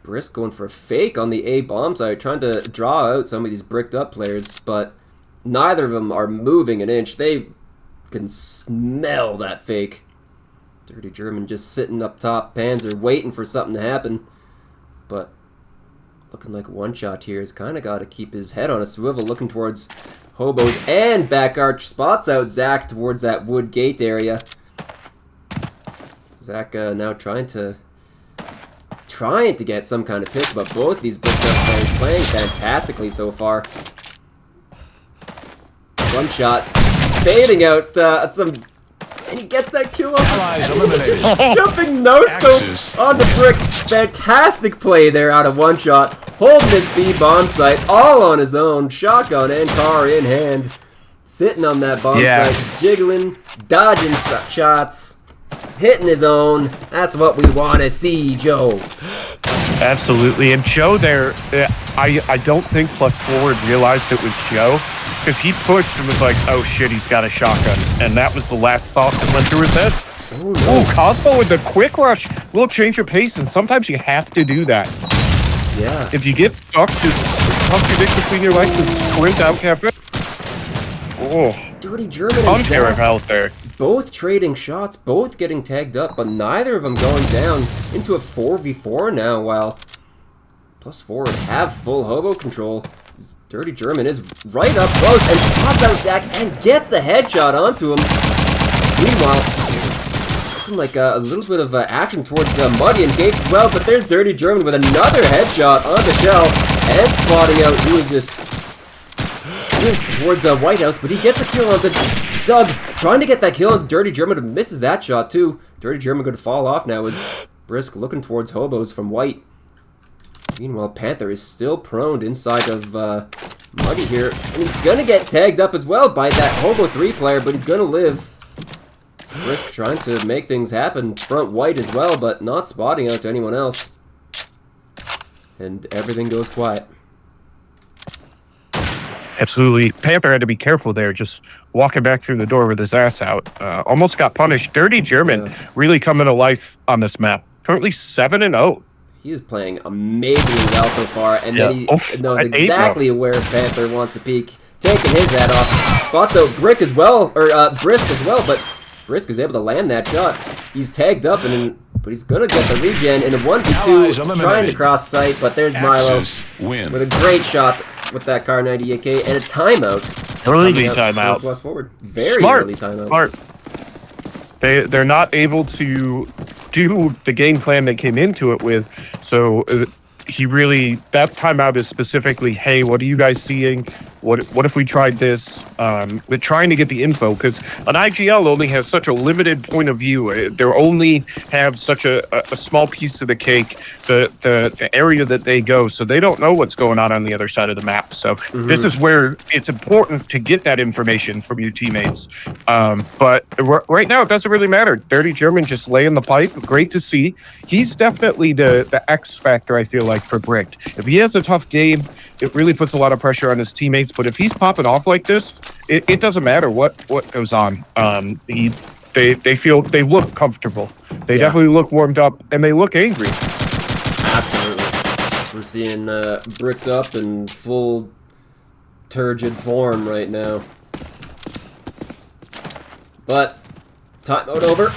Brisk going for a fake on the A bomb site, trying to draw out some of these bricked up players, but neither of them are moving an inch. They can smell that fake. Dirty German just sitting up top, Panzer waiting for something to happen. But looking like one shot here has kind of got to keep his head on a swivel, looking towards Hobos and back arch, spots out Zach towards that wood gate area. Zach now trying to get some kind of pick, but both these bricked up players playing fantastically so far. One shot, fading out at some. And he gets that kill Allies eliminated. Jumping no-scope on the brick. Fantastic play there out of one shot. Holding his B-bomb site all on his own. Shotgun and car in hand. Sitting on that bomb site. Jiggling. Dodging shots. Hitting his own. That's what we want to see, Joe. Absolutely. And Joe there, I don't think plus forward realized it was Joe. Because he pushed and was like, oh shit, he's got a shotgun. And that was the last thought that went through his head. Oh, Cosmo with the quick rush. Little change of pace, and sometimes you have to do that. Yeah. If you get stuck, just pump your dick between your legs and sprint out cafe. Oh. Dirty German and Zach out there. both trading shots, both getting tagged up, but neither of them going down into a 4v4 now, while plus forward have full hobo control. Dirty German is right up close and spots out Zach and gets a headshot onto him. Meanwhile, looking like a little bit of action towards Muddy and Gates as well, but there's Dirty German with another headshot on the shell and spotting out, who is this? Here's towards White House, but he gets a kill on the Doug, trying to get that kill on Dirty German, and misses that shot too. Dirty German going to fall off now as Brisk looking towards hobos from White. Meanwhile, Panther is still prone inside of Muddy here, and he's going to get tagged up as well by that Hobo 3 player, but he's going to live. Brisk trying to make things happen, front White as well, but not spotting out to anyone else. And everything goes quiet. Absolutely. Panther had to be careful there, just walking back through the door with his ass out. Almost got punished. Dirty German really coming to life on this map. Currently 7-0. He is playing amazingly well so far, and then he knows exactly where Panther wants to peek. Taking his head off. Spots out Brick as well, or Brisk as well, but Brisk is able to land that shot. He's tagged up, but he's going to get the regen in a 1v2, trying to cross sight, but there's Milo with a great shot with that Car 98K and a timeout. Early timeout. Plus forward. Very early timeout. Smart. They're not able to do the game plan they came into it with, so he really, that timeout is specifically, hey, what are you guys seeing? What if we tried this? But trying to get the info, because an IGL only has such a limited point of view. They only have such a small piece of the cake, the area that they go, so they don't know what's going on the other side of the map. So this is where it's important to get that information from your teammates. But right now, it doesn't really matter. Dirty German just laying the pipe. Great to see. He's definitely the X factor, I feel like, for Bricked. If he has a tough game, it really puts a lot of pressure on his teammates. But if he's popping off like this, it doesn't matter what goes on. They look comfortable. They definitely look warmed up, and they look angry. Absolutely. We're seeing Bricked up in full turgid form right now. But timeout over.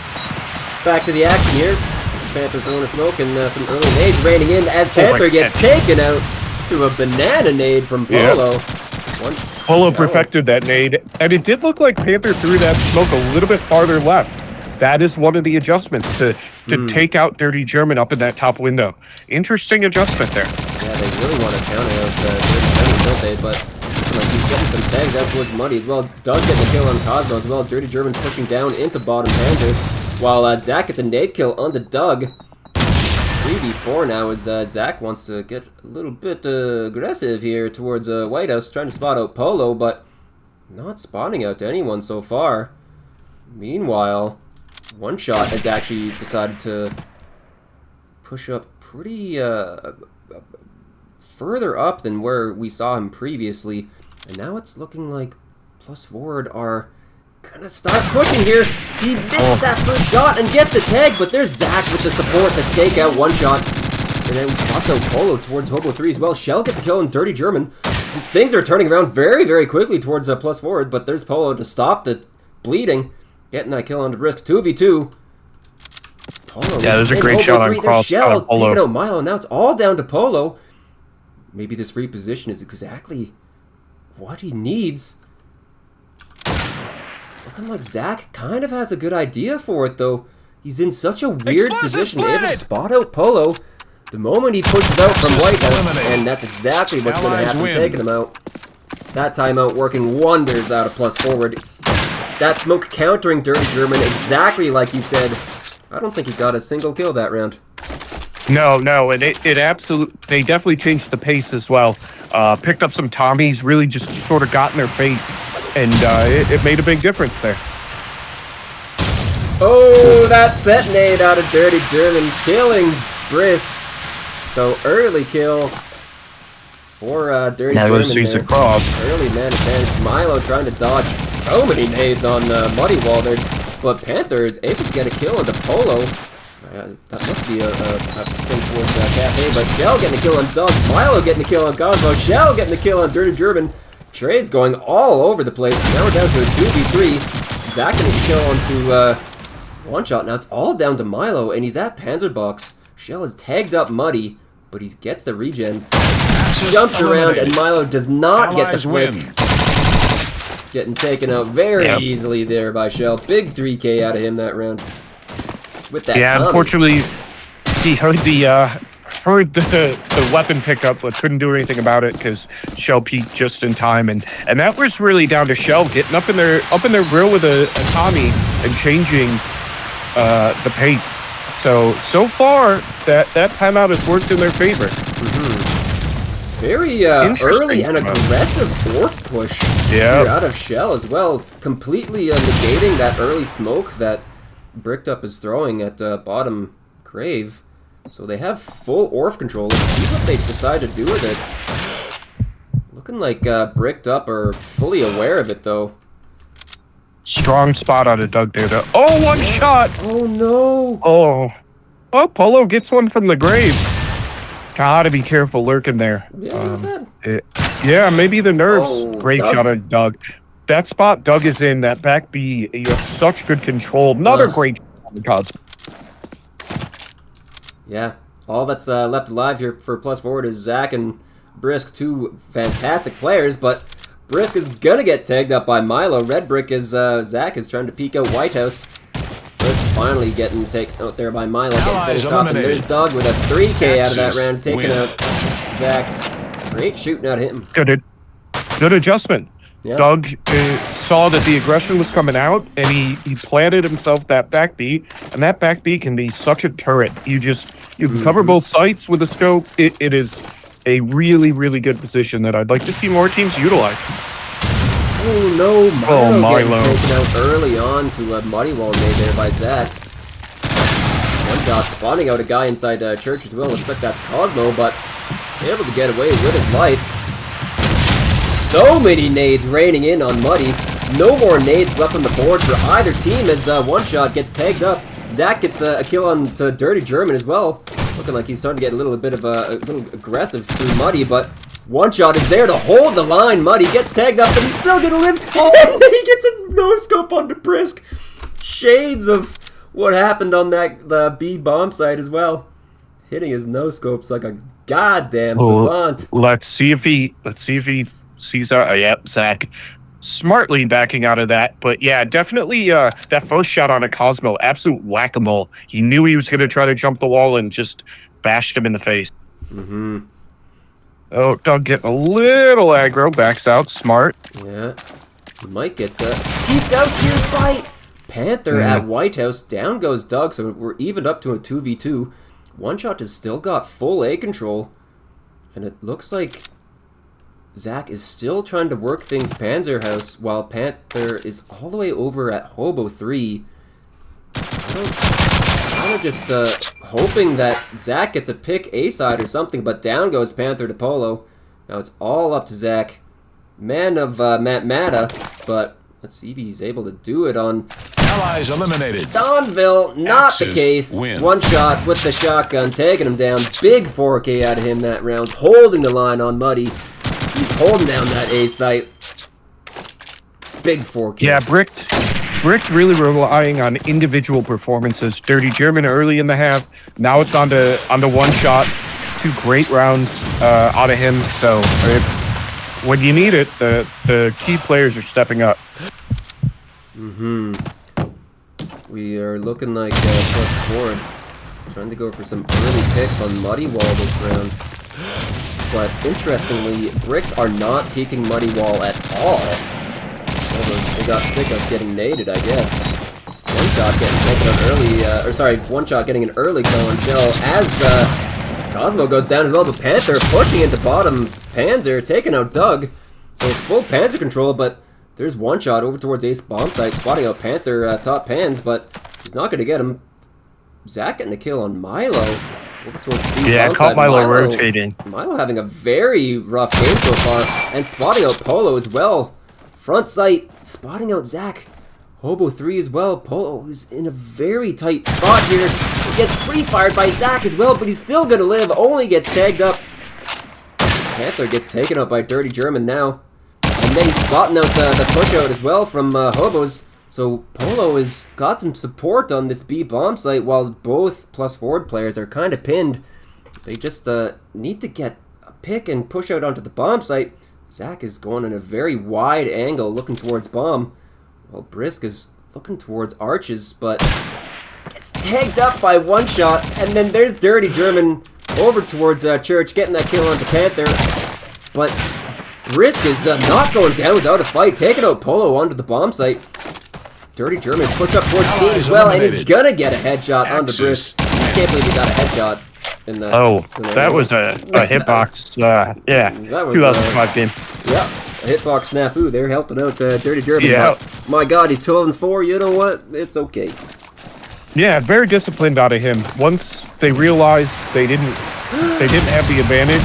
Back to the action here. Panther throwing a smoke and some early nades raining in as Panther gets taken out to a banana nade from Polo. Polo perfected that nade, and it did look like Panther threw that smoke a little bit farther left. That is one of the adjustments to take out Dirty German up in that top window. Interesting adjustment there. Yeah, they really want to counter out Dirty German, don't they? But like he's getting some tags out towards Muddy as well. Does get the kill on Cosmo as well. Dirty German pushing down into bottom Panther, while Zach gets a nade kill on the Doug. 3v4 now as Zach wants to get a little bit aggressive here towards White House, trying to spot out Polo, but not spotting out to anyone so far. Meanwhile, One Shot has actually decided to push up pretty further up than where we saw him previously, and now it's looking like Plus Forward are gonna start pushing here. He misses that first shot and gets a tag, but there's Zach with the support to take out One Shot. And then we spot out Polo towards Hobo 3 as well. Shell gets a kill on Dirty German. These things are turning around very, very quickly towards Plus Forward, but there's Polo to stop the bleeding. Getting that kill onto Brisk. 2v2. Polo there's a great shot on There's cross. Shell Polo. taking out Milo. Now it's all down to Polo. Maybe this free position is exactly what he needs. Looking like Zach kind of has a good idea for it, though. He's in such a weird position, able to spot out Polo the moment he pushes out from White House, and that's exactly what's going to happen, taking him out. That timeout working wonders out of Plus Forward. That smoke countering Dirty German exactly like you said. I don't think he got a single kill that round. No, and it absolutely, they definitely changed the pace as well. Picked up some Tommies, really just sort of got in their face, and it made a big difference there. Oh, that set nade out of Dirty German, killing Brisk. So early kill for Dirty German there. Across. Early man advantage. Milo trying to dodge so many nades on Muddy Wall there, but Panther is able to get a kill on the Polo. That must be a thing towards Cafe, but Shell getting a kill on Doug, Milo getting a kill on Gonzo, Shell getting a kill on Dirty German. Trades going all over the place. Now we're down to a 2v3. Zach getting a kill onto One Shot. Now it's all down to Milo, and he's at Panzerbox. Shell is tagged up Muddy, but he gets the regen. Jumps around, and Milo does not get the flick. Getting taken out very easily there by Shell. Big 3K out of him that round. With that unfortunately, he heard the weapon pickup, but couldn't do anything about it because Shell peaked just in time, and that was really down to Shell getting up in their grill with a Tommy and changing the pace. So far that timeout has worked in their favor. Very early and aggressive Orth push here out of Shell as well, completely negating that early smoke that Bricked Up is throwing at bottom Grave. So they have full Orf control. Let's see what they decide to do with it. Looking like Bricked Up are fully aware of it, though. Strong spot out of Doug there, though. Oh, one shot! Oh, no! Oh, Polo gets one from the Grave. Gotta be careful lurking there. Yeah, maybe the nerves. Oh, Great shot of Doug. That spot Doug is in, that back B, you have such good control. Another great shot. Yeah, all that's left alive here for Plus Forward is Zach and Brisk, two fantastic players, but Brisk is gonna get tagged up by Milo. Red Brick is Zach is trying to peek out White House. Brisk finally getting take. out there by Milo, getting Allies finished off, and there's eliminated. Doug with a 3K out of that Axis round, taking win. out Zach. Great shooting at him. Good adjustment. Yeah. Doug saw that the aggression was coming out, and he planted himself that back B, and that back B can be such a turret. You can cover both sites with a scope. It is a really, really good position that I'd like to see more teams utilize. Oh no, Milo, Milo. getting taken out early on to a muddy wall made there by Zach. One shot spawning out a guy inside church as well. Looks like that's Cosmo, but able to get away with his life. So many nades raining in on Muddy. No more nades left on the board for either team as One Shot gets tagged up. Zach gets a kill on to Dirty German as well. Looking like he's starting to get a little bit of a little aggressive through Muddy, but One Shot is there to hold the line. Muddy gets tagged up, but he's still gonna live. And he gets a no-scope onto Brisk. Shades of what happened on the B bomb site as well. Hitting his no-scopes like a goddamn savant. Let's see if he sees our Zach smartly backing out of that. But yeah, definitely that first shot on a Cosmo, absolute whack-a-mole. He knew he was going to try to jump the wall and just bashed him in the face. Oh, Doug getting a little aggro, backs out, smart. Yeah, he might get peeked out here by Panther at White House. Down goes Doug, so we're evened up to a 2v2. One Shot has still got full A control, and it looks like Zach is still trying to work things Panzer House while Panther is all the way over at Hobo 3. Kind of just hoping that Zach gets a pick A side or something, but down goes Panther to Polo. Now it's all up to Zach, man of Mata, but let's see if he's able to do it on Allies eliminated. Donville. Not the Axis case. win. One shot with the shotgun, taking him down. Big 4K out of him that round, holding the line on Muddy. He's holding down that A site. Big 4K. Yeah, Bricked really relying on individual performances. Dirty German early in the half. Now it's on to One Shot. 2 great rounds out of him. So when you need it, the key players are stepping up. We are looking like plus forward. Trying to go for some early picks on Muddy Wall this round. But interestingly, Bricks are not peeking Muddy Wall at all. They got sick of getting naded, I guess. One Shot getting taken out early, One Shot getting an early kill on Shell as Cosmo goes down as well, but Panther pushing into bottom Panzer, taking out Doug. So it's full Panzer control, but there's One Shot over towards Ace bomb site, spotting out Panther top pans, but he's not going to get him. Zach getting a kill on Milo. Over towards B Yeah, bomb caught site. Milo rotating. Milo having a very rough game so far, and spotting out Polo as well. Front sight, spotting out Zach. Hobo 3 as well. Polo is in a very tight spot here. He gets pre-fired by Zach as well, but he's still going to live. Only gets tagged up. Panther gets taken out by Dirty German now. And then he's spotting out the push out as well from Hobos. So Polo has got some support on this B bomb site while both plus forward players are kind of pinned. They just need to get a pick and push out onto the bomb site. Zach is going in a very wide angle looking towards bomb, while Brisk is looking towards arches, but it's tagged up by One Shot, and then there's Dirty German over towards Church, getting that kill onto Panther, but Brisk is not going down without a fight, taking out Polo onto the bomb site. Dirty German push up towards Dean as well, and he's gonna get a headshot onto Brisk. I can't believe he got a headshot. That was a hitbox. Yeah, that was 2005 game. Yeah, a hitbox snafu. They're helping out Dirty German. Yeah. But my God, he's 12-4. You know what? It's okay. Yeah, very disciplined out of him. Once they realized they didn't have the advantage,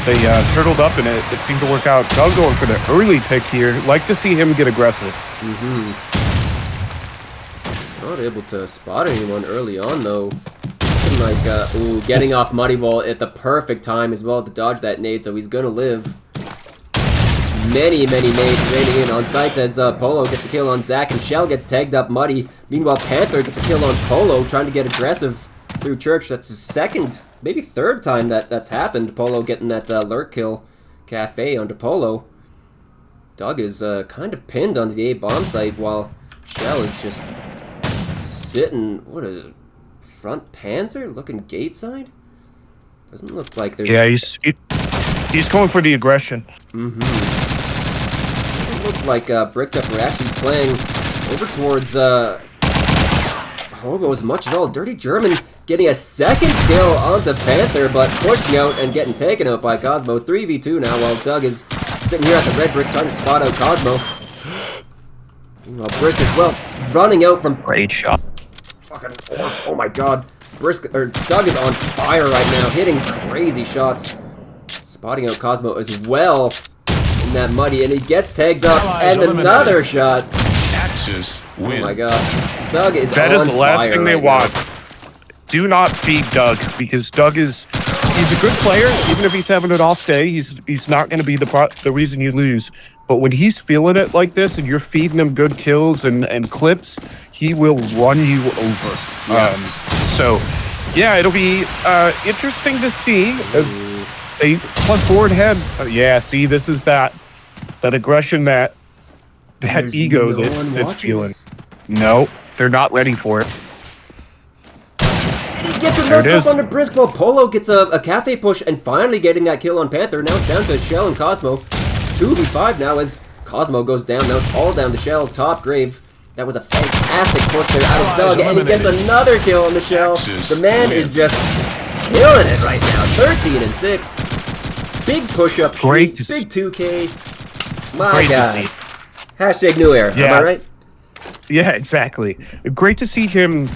they turtled up, and it seemed to work out. Doug going for the early pick here. Like to see him get aggressive. Not able to spot anyone early on though. Like, ooh, getting off Muddy Wall at the perfect time as well to dodge that nade, so he's gonna live. Many nades raining in on site as Polo gets a kill on Zach and Shell gets tagged up Muddy. Meanwhile, Panther gets a kill on Polo, trying to get aggressive through Church. That's his second, maybe third time that's happened. Polo getting that lurk kill cafe onto Polo. Doug is kind of pinned onto the A bomb site while Shell is just sitting. What a front Panzer looking gate side? Doesn't look like there's... Yeah, he's going for the aggression. Doesn't look like Bricked Up were actually playing over towards Hobo as much at all. Dirty German getting a second kill onto Panther, but pushing out and getting taken out by Cosmo. 3v2 now, while Doug is sitting here at the red brick trying to spot out Cosmo. Meanwhile, Brisk as well, running out from... Great shot. Fucking Orf. Oh my god. Doug is on fire right now, hitting crazy shots. Spotting out Cosmo as well in that muddy, and he gets tagged up, and another shot. Axis win. Oh my god. Doug is on fire. That is the last thing they right want. now. Do not feed Doug, because Doug he's a good player. Even if he's having an off day, he's not going to be the reason you lose. But when he's feeling it like this, and you're feeding him good kills and clips, he will run you over. Yeah. So, yeah, it'll be interesting to see. They plus forward head. Yeah, see, this is that aggression, that There's ego no one that's watching feeling. this. No, they're not ready for it. He gets a There it no is. scope on the Brisk while Polo gets a cafe push and finally getting that kill on Panther. Now it's down to Shell and Cosmo. 2v5 now as Cosmo goes down. Now it's all down to Shell, top grave. That was a fantastic push there out of Doug, and he gets another kill on the Shell. The man is just killing it right now. 13 and 6. Big push-up streak, big 2K. My Great to God. see. Hashtag new era, am Yeah. I right? Yeah, exactly. Great to see him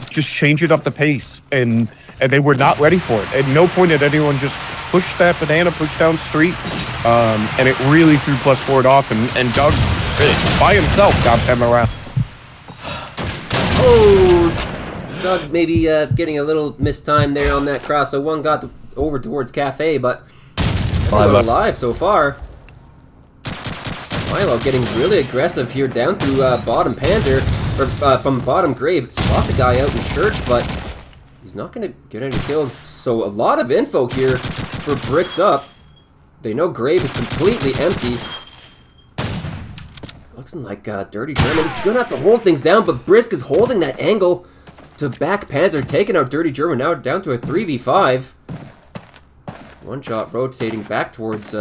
just changing up the pace, and they were not ready for it. At no point did anyone just push that banana, push down street, and it really threw plus forward off, and Doug by himself got them around. Oh, Doug maybe getting a little mistime there on that cross, so one got over towards Cafe, but everyone alive so far. Milo getting really aggressive here down through bottom Panzer, or from bottom grave. Spots a guy out in church, but he's not going to get any kills. So a lot of info here for Bricked Up. They know grave is completely empty. Looks like Dirty German is going to have to hold things down, but Brisk is holding that angle to back Panzer, taking out Dirty German now down to a 3v5. One shot rotating back towards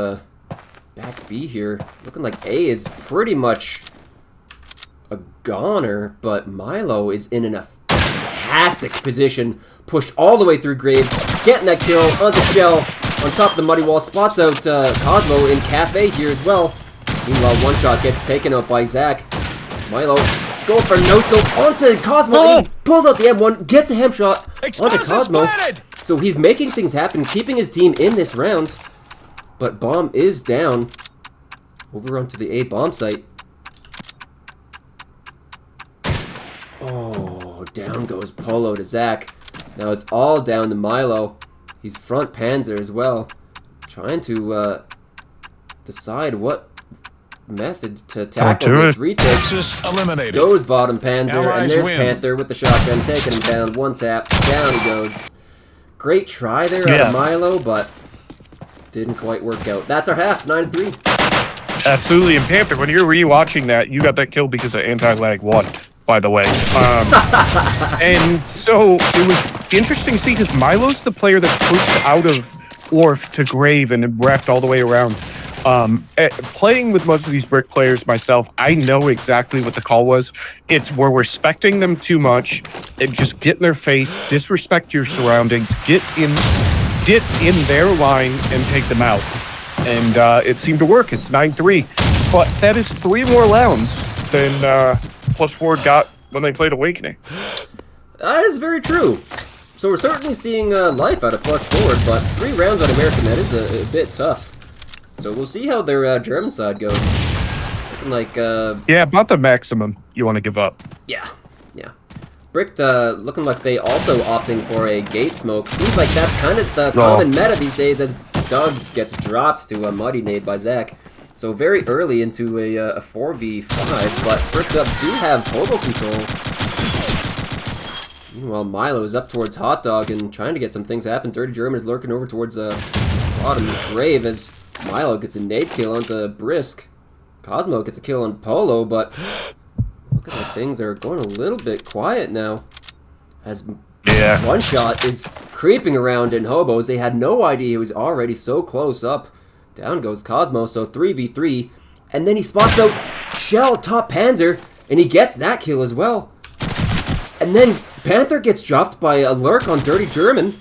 back B here. Looking like A is pretty much a goner, but Milo is in a fantastic position. Pushed all the way through grave, getting that kill onto Shell on top of the muddy wall. Spots out Cosmo in Cafe here as well. Meanwhile, one shot gets taken out by Zach. Milo go for no scope onto Cosmo. And he pulls out the M1, gets a hem shot onto Cosmo. So he's making things happen, keeping his team in this round. But bomb is down. Over onto the A bomb site. Oh, down goes Polo to Zach. Now it's all down to Milo. He's front Panzer as well. Trying to decide what method to tackle this retake. Axis eliminated. Goes bottom Panzer, and Allies there's win. Panther with the shotgun, taking him down. One tap, down he goes. Great try there out of Milo, but didn't quite work out. That's our half, 9-3. Absolutely, and Panther, when you're rewatching that, you got that kill because of anti-lag 1, by the way. And so it was interesting to see, because Milo's the player that pushed out of Orf to Grave and wrapped all the way around. Playing with most of these brick players myself, I know exactly what the call was. It's we're respecting them too much, and just get in their face, disrespect your surroundings, get in their line and take them out. And it seemed to work. It's 9-3, but that is 3 more rounds than plus forward got when they played Awakening. That is very true. So we're certainly seeing life out of plus forward, but 3 rounds on American, that is a bit tough. So we'll see how their German side goes. Looking like yeah, about the maximum you want to give up. Yeah. Bricked looking like they also opting for a gate smoke. Seems like that's kind of the common meta these days, as Doug gets dropped to a muddy nade by Zach. So very early into a 4v5, but Bricked Up do have hobo control. Meanwhile, Milo is up towards Hot Dog and trying to get some things happen. Dirty German is lurking over towards bottom grave as Milo gets a nade kill onto Brisk. Cosmo gets a kill on Polo, but looking like things are going a little bit quiet now, as Yeah. One Shot is creeping around in hobos. They had no idea he was already so close up. Down goes Cosmo, so 3v3. And then he spots out Shell top Panzer, and he gets that kill as well. And then Panther gets dropped by a lurk on Dirty German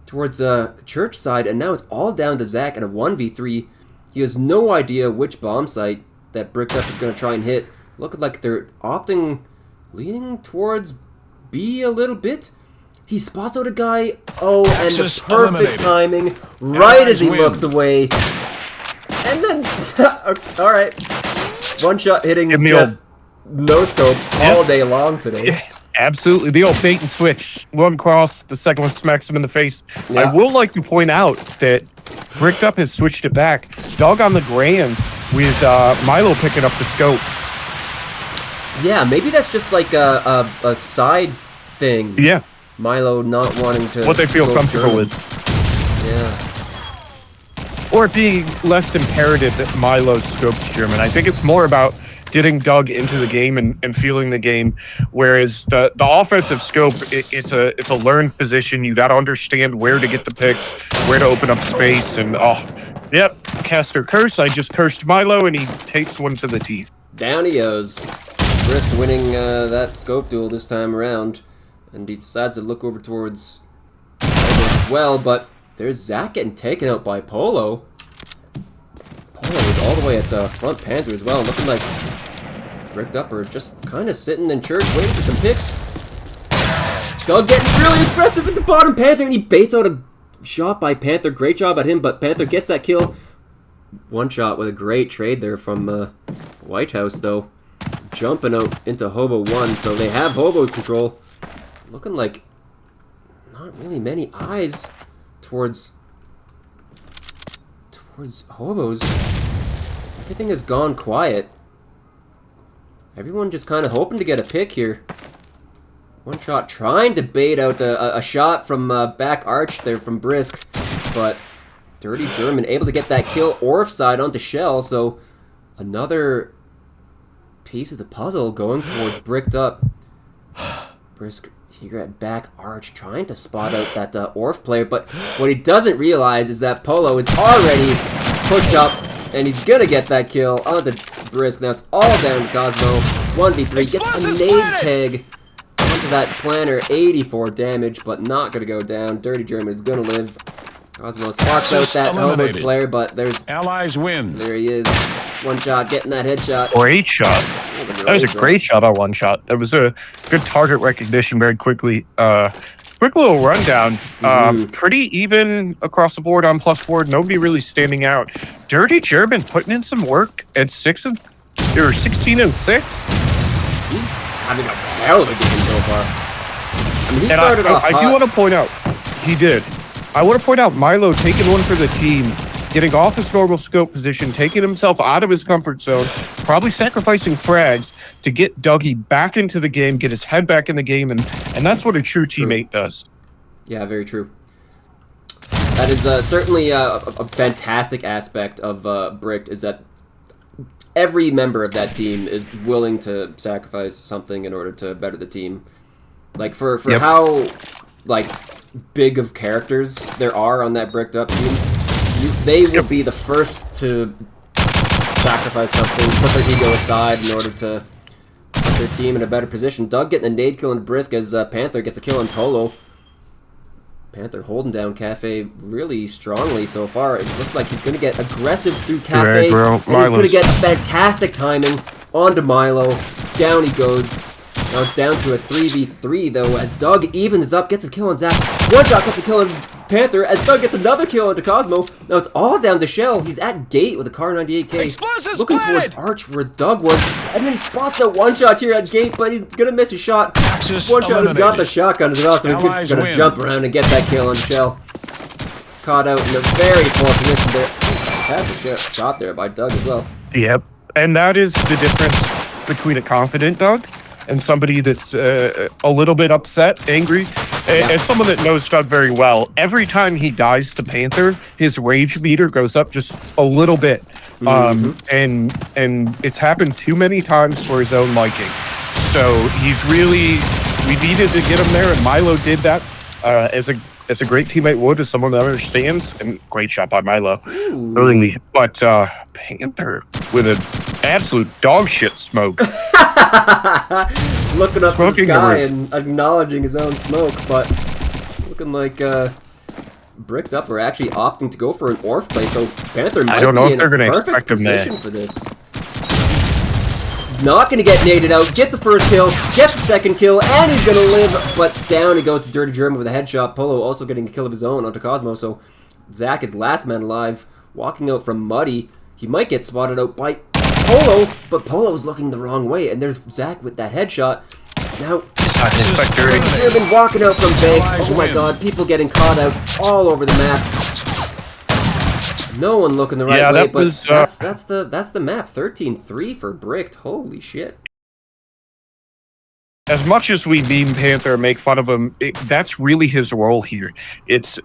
towards church side, and now it's all down to Zach in a 1v3. He has no idea which bomb site that Bricked Up is going to try and hit. Looking like they're leaning towards B a little bit. He spots out a guy. Oh, and the perfect timing, right as he looks away. And then, all right, One Shot hitting just no scopes all day long today. Yeah, absolutely, the old bait and switch. One cross, the second one smacks him in the face. Yeah. I will like to point out that Bricked Up has switched it back. Dog on the grand with Milo picking up the scope. Yeah, maybe that's just like a side thing. Yeah. Milo not wanting to... What they feel comfortable with. Yeah. Or it being less imperative that Milo scopes German. I think it's more about getting Doug into the game and feeling the game, whereas the offensive scope, it's a learned position. You got to understand where to get the picks, where to open up space, and yep, caster curse. I just cursed Milo, and he takes one to the teeth. Down he goes. Brisk winning that scope duel this time around, and he decides to look over towards as well, but there's Zach getting taken out by Polo. Polo is all the way at the front Panther as well, looking like Bricked Up are just kind of sitting in church waiting for some picks. Doug getting really aggressive at the bottom Panther, and he baits out a shot by Panther. Great job at him, but Panther gets that kill. One Shot with a great trade there from White House, though. Jumping out into Hobo 1, so they have Hobo control. Looking like not really many eyes towards hobos. Everything has gone quiet. Everyone just kind of hoping to get a pick here. One Shot trying to bait out a shot from back arch there from Brisk, but Dirty German able to get that kill Orf side onto Shell, so another piece of the puzzle going towards Bricked Up. Brisk here at back arch trying to spot out that Orf player, but what he doesn't realize is that Polo is already pushed up, and he's gonna get that kill onto Brisk. Now it's all down to Cosmo. 1v3 gets a nade tag onto that planner. 84 damage, but not gonna go down. Dirty German is gonna live. Cosmo spots out that Hobos player, but there's allies win. There he is. One Shot getting that headshot. Great shot. That was a great shot on One Shot. That was a good target recognition very quickly. Quick little rundown. Pretty even across the board on +4. Nobody really standing out. Dirty German putting in some work at 16 and 6. He's having a hell of a game so far. I mean, he started off hot. I do want to point out, he did. I want to point out Milo taking one for the team, getting off his normal scope position, taking himself out of his comfort zone, probably sacrificing frags to get Dougie back into the game, get his head back in the game, and that's what a true teammate does. Yeah, very true. That is certainly a fantastic aspect of Bricked, is that every member of that team is willing to sacrifice something in order to better the team. Like, for how, like, big of characters there are on that Bricked Up team, they will be the first to sacrifice something, put their ego aside in order to put their team in a better position. Doug getting a nade kill on Brisk as Panther gets a kill on Polo. Panther holding down Cafe really strongly so far. It looks like he's going to get aggressive through Cafe, and he's going to get fantastic timing onto Milo. Down he goes. Now it's down to a 3v3, though, as Doug evens up, gets a kill on Zach. One Shot gets a kill on Panther, as Doug gets another kill onto Cosmo. Now it's all down to Shell. He's at gate with a Car 98K, looking towards Arch where Doug was, and then he spots a One Shot here at gate, but he's gonna miss a shot. One Shot has got the shotgun as well, so he's just gonna jump around and get that kill on Shell. Caught out in a very poor position there. Fantastic shot there by Doug as well. Yep, and that is the difference between a confident Doug and somebody that's a little bit upset, angry, and someone that knows Doug very well. Every time he dies to Panther, his rage meter goes up just a little bit. And it's happened too many times for his own liking. So he's really We needed to get him there, and Milo did that as a great teammate would, as someone that understands. And great shot by Milo, early. But Panther with an absolute dog shit smoke. Looking up at the Smoking sky the and acknowledging his own smoke, but looking like Bricked Up are actually opting to go for an Orf play, so Panther might don't know be if in a they're gonna perfect expect him there. position for this. Not gonna get naded out, gets the first kill, gets the second kill, and he's gonna live, but down he goes to Dirty German with a headshot. Polo also getting a kill of his own onto Cosmo, so Zach is last man alive, walking out from Muddy. He might get spotted out by Polo, but Polo's looking the wrong way, and there's Zach with that headshot. Now, I suspect Dirty. German walking out from Bank. Oh my god, people getting caught out all over the map. No one looking the right way, that but was, that's the map. 13-3 for Bricked. Holy shit. As much as we meme Panther and make fun of him, that's really his role here. It's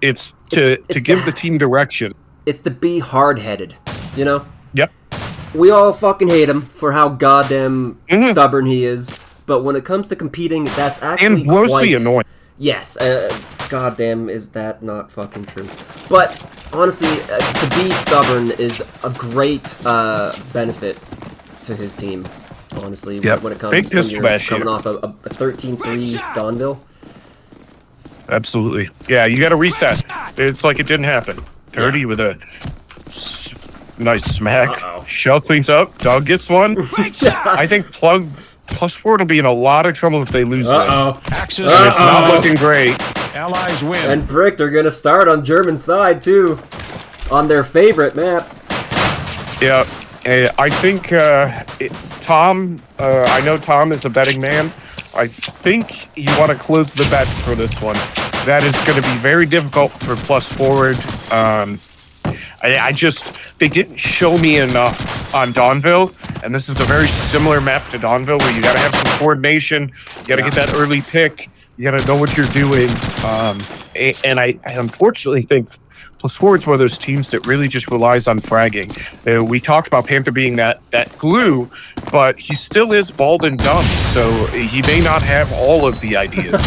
to give the team direction. It's to be hard-headed, you know? Yep. We all fucking hate him for how goddamn stubborn he is, but when it comes to competing, that's actually And grossly quite... annoying. Yes, goddamn, is that not fucking true? But honestly, to be stubborn is a great benefit to his team. Honestly, when it comes when you're coming off a 13-3 Dawnville. Absolutely, yeah. You got to reset. It's like it didn't happen. 30 with a nice smack. Shell cleans up. Dog gets one. I think +4 will be in a lot of trouble if they lose this. Axis It's not looking great. Allies win. And Bricked are gonna start on German side too, on their favorite map. Yeah, I think Tom. I know Tom is a betting man. I think you want to close the bets for this one. That is going to be very difficult for +forward. They didn't show me enough on Dawnville, and this is a very similar map to Dawnville where you got to have some coordination, you got to get that early pick, you got to know what you're doing. And I unfortunately think +forward's one of those teams that really just relies on fragging. We talked about Panther being that glue, but he still is bald and dumb, so he may not have all of the ideas.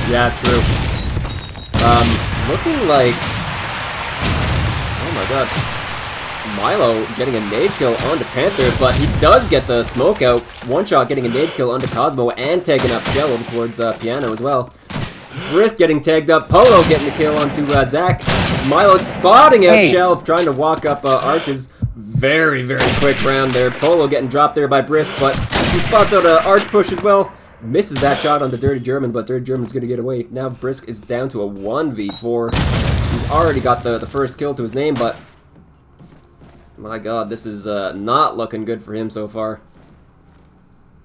Yeah, true. Looking like... Oh my god. Milo getting a nade kill onto Panther, but he does get the smoke out. One shot getting a nade kill onto Cosmo and tagging up Shell over towards Piano as well. Brisk getting tagged up. Polo getting the kill onto Zach. Milo spotting out Shell, trying to walk up Arches. Very, very quick round there. Polo getting dropped there by Brisk, but he spots out an Arch push as well. Misses that shot on the Dirty German, but Dirty German's going to get away. Now Brisk is down to a 1v4. He's already got the first kill to his name, but... My god, this is not looking good for him so far.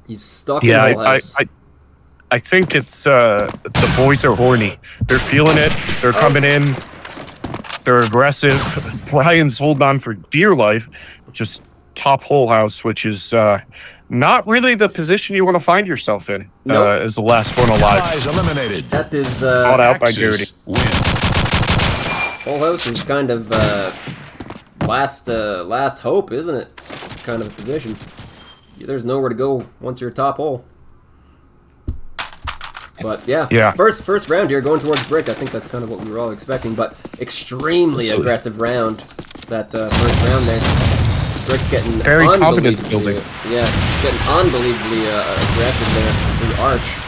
He's stuck in the whole house. I think it's the boys are horny. They're feeling it. They're coming in. They're aggressive. Brian's holding on for dear life. Just top whole house, which is not really the position you want to find yourself in. Nope. As the last one alive. Allies eliminated. That is Caught out by Dirty. Axis win. whole house is kind of last hope, isn't it? Kind of a position. There's nowhere to go once you're top hole. But yeah. First round here going towards Brick. I think that's kind of what we were all expecting, but extremely aggressive round. That first round there. Brick getting very confidence building. Yeah, getting unbelievably aggressive there through Arch.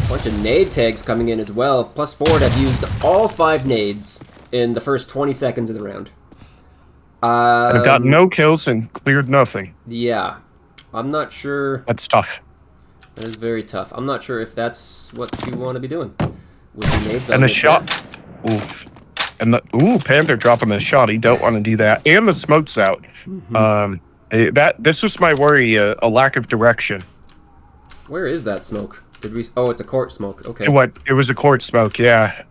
Bunch of nade tags coming in as well. +4 have used all 5 nades in the first 20 seconds of the round. I've got no kills and cleared nothing. Yeah. I'm not sure. That's tough. That is very tough. I'm not sure if that's what you want to be doing. With the nades and the shot. Oof. And the Panther dropping the shot. He don't want to do that. And the smoke's out. This was my worry, a lack of direction. Where is that smoke? Did we? Oh, it's a court smoke. Okay. It was a court smoke, yeah.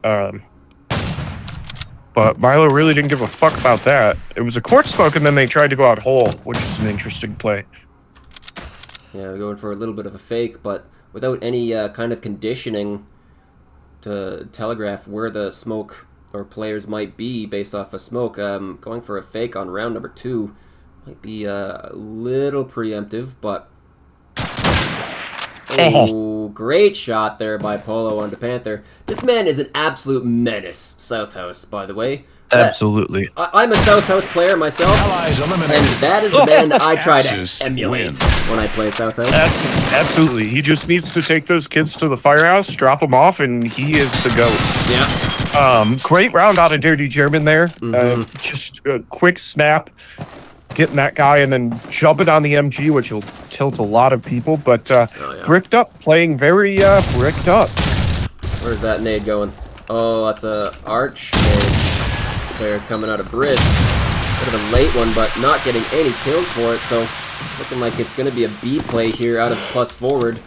But Milo really didn't give a fuck about that. It was a court smoke, and then they tried to go out whole, which is an interesting play. Yeah, we're going for a little bit of a fake, but without any kind of conditioning to telegraph where the smoke or players might be based off of smoke. Going for a fake on round number 2 might be a little preemptive, but... Oh, great shot there by Polo onto Panther. This man is an absolute menace, South House, by the way. Absolutely. I'm a South House player myself, Allies eliminated. and that is the man I try to Axis emulate win. when I play South House. Absolutely. He just needs to take those kids to the firehouse, drop them off, and he is the GOAT. Yeah. Great round out of Dirty German there. Just a quick snap, getting that guy, and then jumping on the MG, which will tilt a lot of people. But bricked up, playing very bricked up. Where's that nade going? Oh, that's a arch nade. Player coming out of Brisk. Bit of a late one, but not getting any kills for it, so looking like it's going to be a B play here out of plus forward.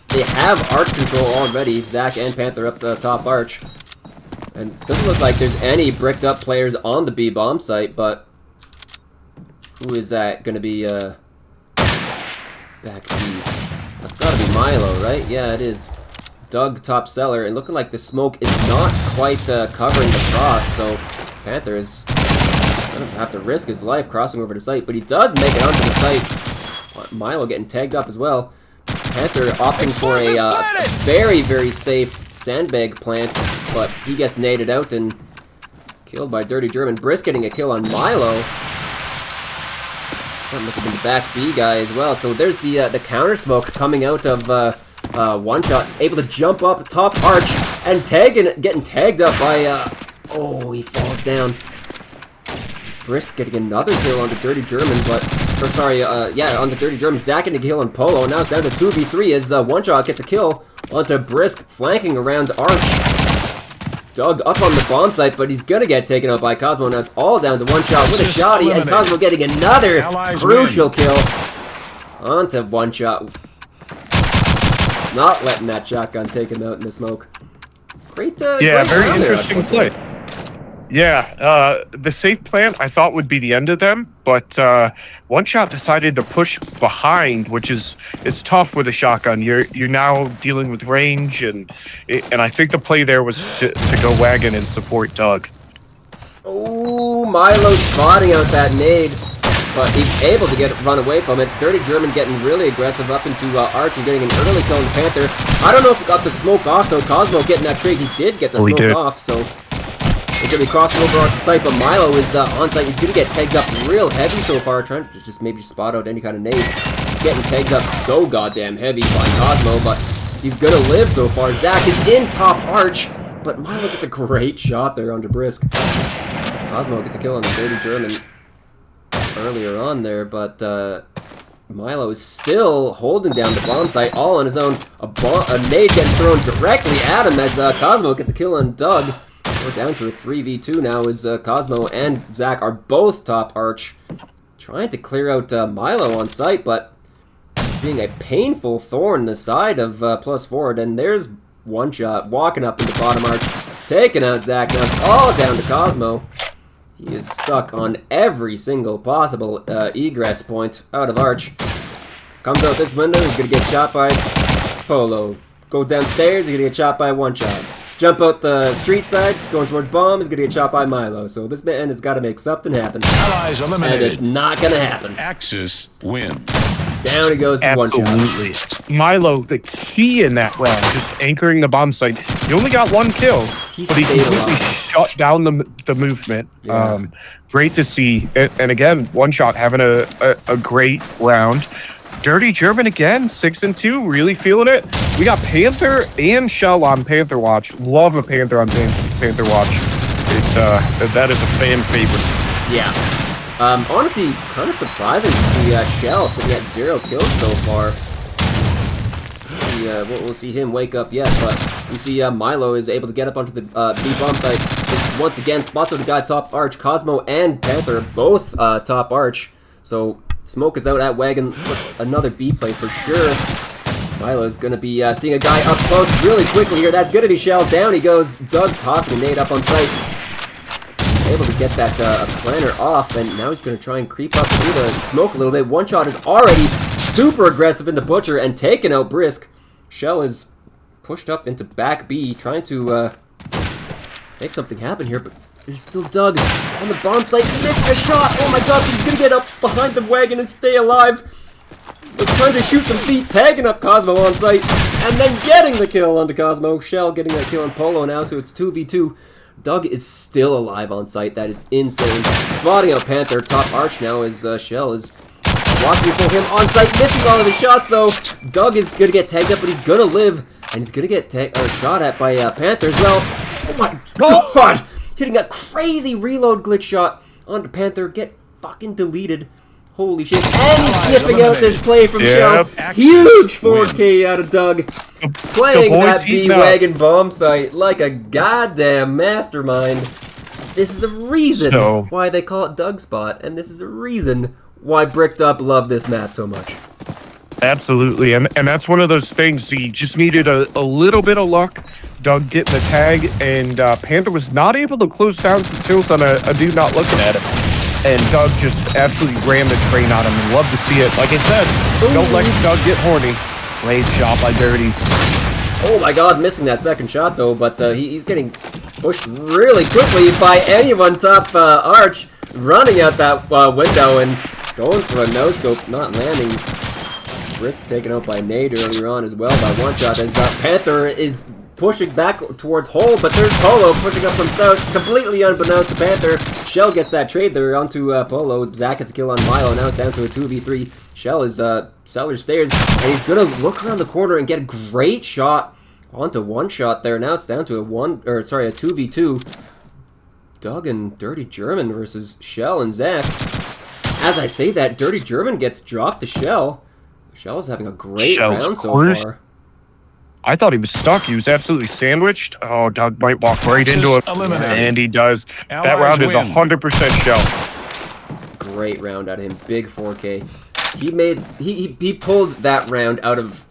They have arch control already, Zach and Panther up the top arch. And it doesn't look like there's any bricked up players on the B bomb site, but who is that going to be back B? That's got to be Milo, right? Yeah, it is. Doug top seller, and looking like the smoke is not quite covering the cross, so Panther is gonna have to risk his life crossing over the site, but he does make it onto the site. Milo getting tagged up as well. Panther opting for a very, very safe sandbag plant, but he gets naded out and killed by Dirty German. Brisk getting a kill on Milo. That must have been the back B guy as well. So there's the counter smoke coming out of one shot, able to jump up top arch and getting tagged up by oh, he falls down. Brisk getting another kill on the Dirty German, but on the Dirty German. Zach getting a kill on Polo. Now it's down to 2v3 as one shot gets a kill onto Brisk, flanking around arch. Doug up on the bomb site, but he's gonna get taken out by Cosmo. Now it's all down to one shot with a shotty, and Cosmo getting another crucial kill onto one shot. Not letting that shotgun take him out in the smoke. Great, yeah, great very round there, interesting play. Yeah, the safe plant I thought would be the end of them, but one shot decided to push behind, which is tough with a shotgun. You're now dealing with range, and I think the play there was to go wagon and support Doug. Oh, Milo spotting out that nade, but he's able to run away from it. Dirty German getting really aggressive up into Arch and getting an early kill on the Panther. I don't know if he got the smoke off though. Cosmo getting that trade, he did get the smoke off, so they're going to be crossing over onto site, but Milo is on site. He's going to get tagged up real heavy so far, trying to just maybe spot out any kind of nades. He's getting tagged up so goddamn heavy by Cosmo, but he's going to live so far. Zach is in top arch, but Milo gets a great shot there onto Brisk. Cosmo gets a kill on the Dirty German earlier on there, but Milo is still holding down the bomb site all on his own. A nade getting thrown directly at him as Cosmo gets a kill on Doug. We're down to a 3v2 now as Cosmo and Zach are both top arch. Trying to clear out Milo on site, but it's being a painful thorn in the side of plus forward. And there's one shot walking up into bottom arch, taking out Zach. Now it's all down to Cosmo. He is stuck on every single possible egress point out of arch. Comes out this window, he's going to get shot by Polo. Go downstairs, he's going to get shot by one shot. Jump out the street side, going towards bomb, is going to get shot by Milo. So this man has got to make something happen. Allies eliminated. And it's not going to happen. Axis win. Down he goes to one shot. Absolutely. Milo, the key in that round, just anchoring the bomb site. He only got one kill, but he completely shut down the movement. Yeah. Great to see. And again, one shot having a great round. Dirty German again, 6-2, really feeling it. We got Panther and Shell on Panther Watch. Love a Panther on Panther Watch. That is a fan favorite. Yeah. Honestly, kind of surprising to see Shell sitting at 0 kills so far. We'll see him wake up yet, but you see Milo is able to get up onto the B bomb site. Just once again, spots the guy top arch. Cosmo and Panther both top arch. So smoke is out at wagon. Another B play for sure. Milo's going to be seeing a guy up close really quickly here. That's going to be Shell. Down he goes. Doug tossing a nade up on site. Able to get that planner off, and now he's going to try and creep up through the smoke a little bit. One shot is already super aggressive in the Butcher and taking out Brisk. Shell is pushed up into back B, trying to make something happen here, but there's still Doug on the bomb site. Missed a shot. Oh my god, he's going to get up behind the wagon and stay alive. was trying to shoot some feet, tagging up Cosmo on site, and then getting the kill onto Cosmo. Shell getting that kill on Polo now, so it's 2v2. Doug is still alive on site. That is insane. Spotting out Panther, top arch now as Shell is watching for him on site, missing all of his shots though. Doug is gonna get tagged up, but he's gonna live, and he's gonna get shot at by Panther as well. Oh my god! Hitting a crazy reload glitch shot onto Panther, get fucking deleted. Holy shit. And he's sniffing out this play from Shell. Huge 4K out of Doug. Playing that B-Wagon bomb site like a goddamn mastermind. This is a reason why they call it Doug Spot, and this is a reason why Bricked Up love this map so much. Absolutely, and that's one of those things. He just needed a little bit of luck. Doug getting the tag, and Panther was not able to close down some kills on a dude not looking at him. And Doug just absolutely ran the train on him, and love to see it. Like I said, don't let Doug get horny. Great shot by Dirty. Oh my god, missing that second shot though, but he's getting pushed really quickly by anyone top arch, running out that window and going for a no-scope, not landing. Risk taken out by Nade earlier on as well by one shot as Panther is pushing back towards hole, but there's Polo pushing up from south, completely unbeknownst to Panther. Shell gets that trade there onto Polo. Zach gets a kill on Milo. Now it's down to a 2v3. Shell is cellar stairs, and he's gonna look around the corner and get a great shot onto one shot there. Now it's down to a 2v2. Doug and Dirty German versus Shell and Zach. As I say that, Dirty German gets dropped to Shell. Shell is having a great round so far. I thought he was stuck. He was absolutely sandwiched. Oh, Doug might walk right into him. And he does. That round is 100% Shell. Great round out of him. Big 4K. He pulled that round out of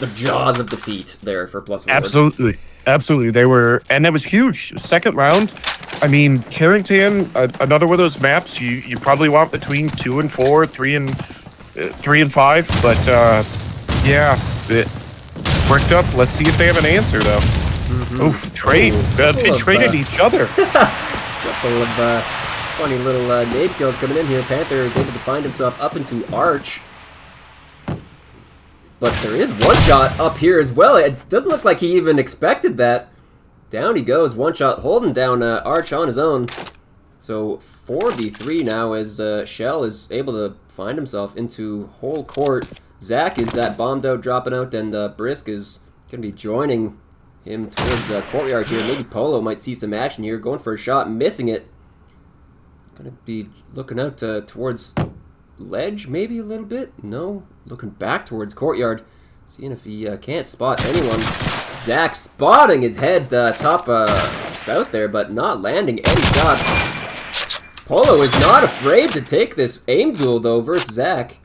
the jaws of defeat there for +1. Absolutely. Absolutely. They were, and that was huge. Second round. I mean, Carrington, another one of those maps you probably want between 2 and 4, 3 and 5, but yeah, it worked up. Let's see if they have an answer though. Oof, trade. They traded each other. Couple of funny little nade kills coming in here. Panther is able to find himself up into arch. But there is one shot up here as well. It doesn't look like he even expected that. Down he goes. One shot holding down arch on his own. So 4v3 now as Shell is able to find himself into whole court. Zach is bombed out, dropping out, and Brisk is going to be joining him towards courtyard here. Maybe Polo might see some action here. Going for a shot, missing it. Going to be looking out towards ledge maybe a little bit. No, looking back towards courtyard. Seeing if he can't spot anyone. Zach spotting his head top south there, but not landing any shots. Polo is not afraid to take this aim duel though versus Zach.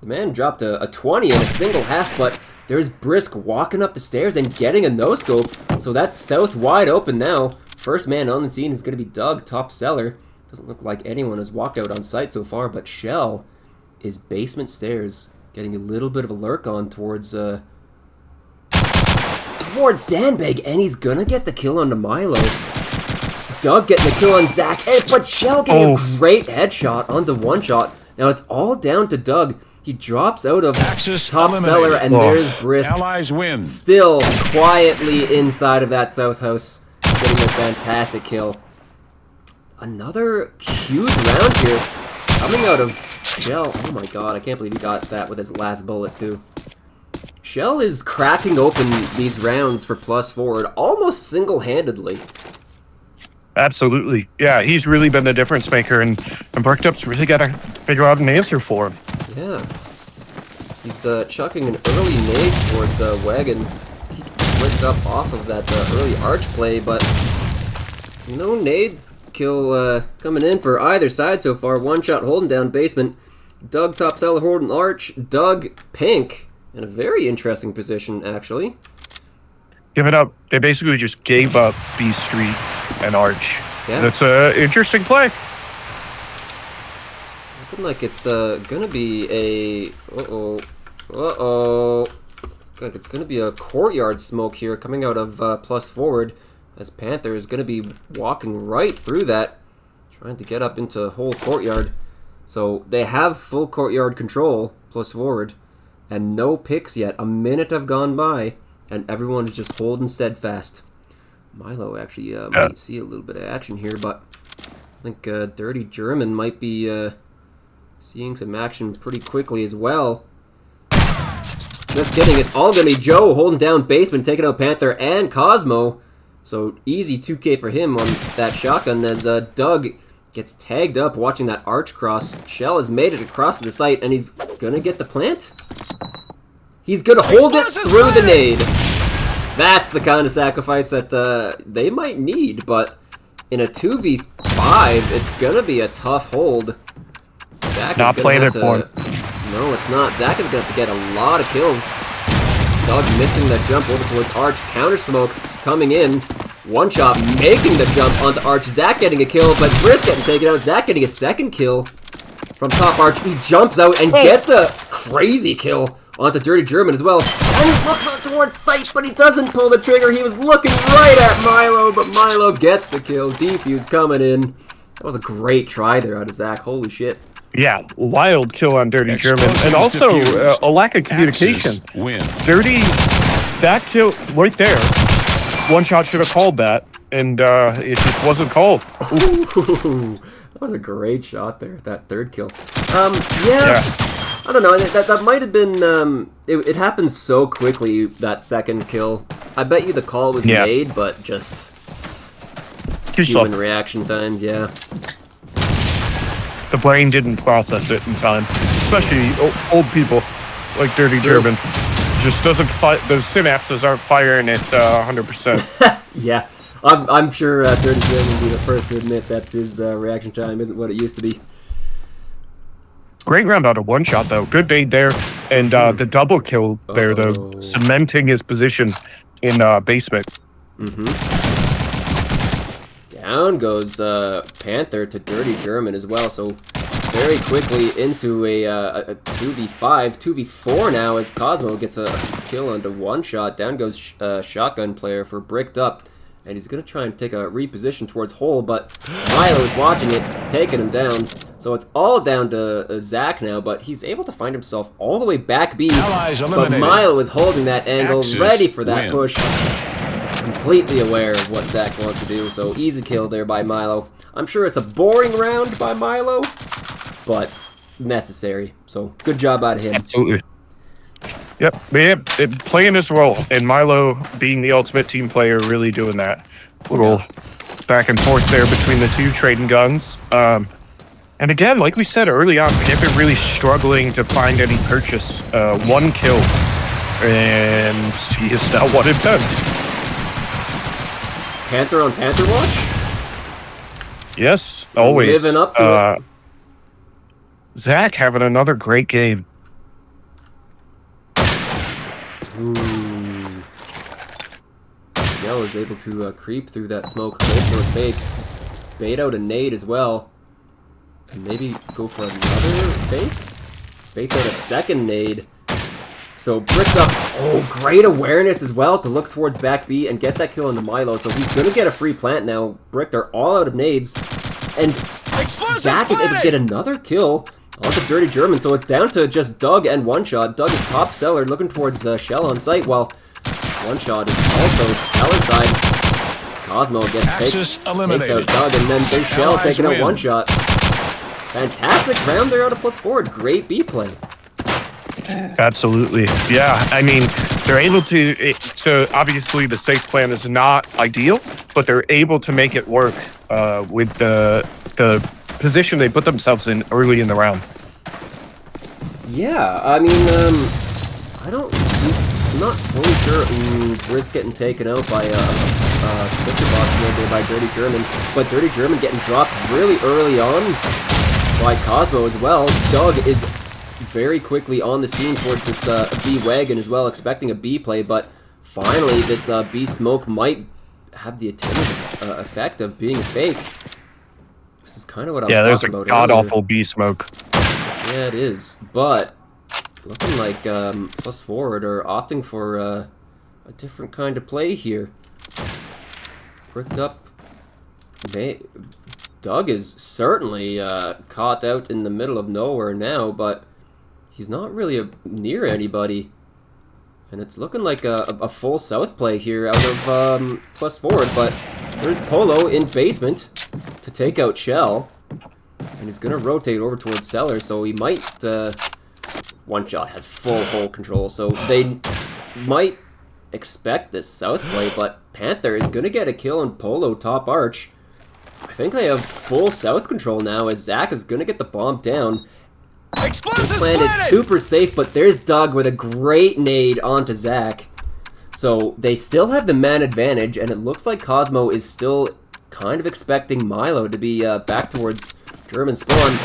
The man dropped a 20 in a single half, but there's Brisk walking up the stairs and getting a no-scope. So that's south wide open now. First man on the scene is going to be Doug, top cellar. Doesn't look like anyone has walked out on site so far, but Shell is basement stairs, getting a little bit of a lurk on towards Sandbag, and he's gonna get the kill on the Milo. Doug getting the kill on Zach, but Shell getting a great headshot onto one shot. Now it's all down to Doug. He drops out of top cellar, and there's Brisk. Allies win. Still quietly inside of that south house, getting a fantastic kill. Another huge round here coming out of Shell. Oh my god, I can't believe he got that with his last bullet too. Shell is cracking open these rounds for +4 almost single-handedly. Absolutely. Yeah, he's really been the difference maker, and Bricked Up's really got to figure out an answer for him. Yeah. He's chucking an early nade towards Wagon. He flicked up off of that early arch play, but no nade kill coming in for either side so far. One shot holding down basement. Doug top cellar holding arch. Doug pink in a very interesting position actually. Give it up. They basically just gave up B Street and arch. Yeah. That's an interesting play. Looking like it's gonna be a Looks like it's gonna be a courtyard smoke here coming out of +forward, as Panther is gonna be walking right through that, trying to get up into whole courtyard. So they have full courtyard control +forward, and no picks yet. A minute have gone by, and everyone is just holding steadfast. Milo actually might see a little bit of action here, but I think Dirty German might be seeing some action pretty quickly as well. Just kidding, it's all going to be Joe holding down Basement, taking out Panther and Cosmo. So easy 2K for him on that shotgun as Doug gets tagged up watching that arch cross. Shell has made it across the site, and he's going to get the plant. He's going to hold it through the nade. That's the kind of sacrifice that they might need, but in a 2v5, it's going to be a tough hold. Zach not playing it for him. No, it's not. Zach is going to have to get a lot of kills. Doug missing the jump over towards Arch. Counter smoke coming in. One shot making the jump onto Arch. Zach getting a kill, but Brisk getting taken out. Zach getting a second kill from top Arch. He jumps out and gets a crazy kill onto Dirty German as well. And he looks out towards sight, but he doesn't pull the trigger. He was looking right at Milo, but Milo gets the kill. Defuse coming in. That was a great try there out of Zach. Holy shit. Yeah, wild kill on Dirty German, and also a lack of communication. Dirty, that kill right there, one shot should have called that, and it just wasn't called. Ooh, that was a great shot there, that third kill. Yeah. I don't know, that might have been, it happened so quickly, that second kill. I bet you the call was made, but just human reaction times, yeah. The brain didn't process it in time, especially old people like Dirty German. Just doesn't those synapses aren't firing at 100%. Yeah, I'm sure Dirty German will be the first to admit that his reaction time isn't what it used to be. Great round out of one shot though. Good bait there, and the double kill there though, cementing his position in basement. Down goes Panther to Dirty German as well, so very quickly into a 2v5, 2v4 now as Cosmo gets a kill onto one shot. Down goes Shotgun Player for Bricked Up, and he's going to try and take a reposition towards Hole, but Milo is watching it, taking him down. So it's all down to Zach now, but he's able to find himself all the way back B, but Milo is holding that angle, ready for that push. Completely aware of what Zach wants to do, so easy kill there by Milo. I'm sure it's a boring round by Milo, but necessary. So good job out of him. Absolutely. Yep, playing his role, and Milo being the ultimate team player, really doing that. Little back and forth there between the two, trading guns. And again, like we said early on, Panther really struggling to find any purchase. One kill, and he is now 1 in 10. Panther on Panther watch? Yes, always. Living up to it. Zach having another great game. Ooh. Yell is able to creep through that smoke, go for a fake, bait out a nade as well, and maybe go for another fake? Bait out a second nade. So Bricked Up, great awareness as well to look towards back B and get that kill into Milo. So he's going to get a free plant now. Bricked are all out of nades. And Zach is able to get another kill onto Dirty German. So it's down to just Doug and One Shot. Doug is top seller looking towards Shell on site, while One Shot is also Shell inside. Cosmo takes out Doug, and then there's Shell taking out One Shot. Fantastic round there out of +4. Great B play. Absolutely. Yeah, I mean, they're able to obviously the safe plan is not ideal, but they're able to make it work with the position they put themselves in early in the round. Yeah, I mean, I'm not fully sure. Brisk getting taken out by Switcher Box there by Dirty German, but Dirty German getting dropped really early on by Cosmo as well. Doug is very quickly on the scene towards this B wagon as well, expecting a B play, but finally this B smoke might have the intended effect of being a fake. This is kind of what I was talking about. Yeah, there's a god-awful B smoke. Yeah, it is, but looking like +4 are opting for a different kind of play here. Bricked Up. Doug is certainly caught out in the middle of nowhere now, but he's not really near anybody. And it's looking like a full south play here out of plus forward, but there's Polo in basement to take out Shell. And he's going to rotate over towards Cellar, so he might... One Shot has full hole control, so they might expect this south play, but Panther is going to get a kill on Polo top arch. I think they have full south control now, as Zach is going to get the bomb down. Explosives Planted super safe, but there's Doug with a great nade onto Zach. So they still have the man advantage, and it looks like Cosmo is still kind of expecting Milo to be back towards German spawn.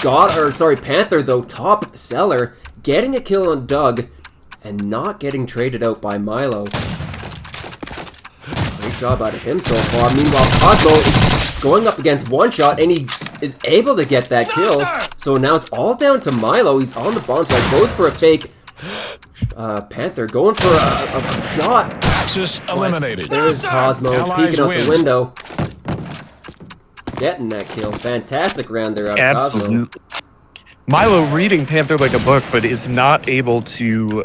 Panther though, top Cellar, getting a kill on Doug, and not getting traded out by Milo. Great job out of him so far. Meanwhile, Cosmo is going up against One Shot, and he is able to get that kill. So now it's all down to Milo. He's on the bomb side, goes for a fake. Panther going for a shot. Axis eliminated. There's Cosmo Allies peeking out win. the window. Getting that kill. Fantastic round there out of Cosmo. Absolutely. Milo reading Panther like a book, but is not able to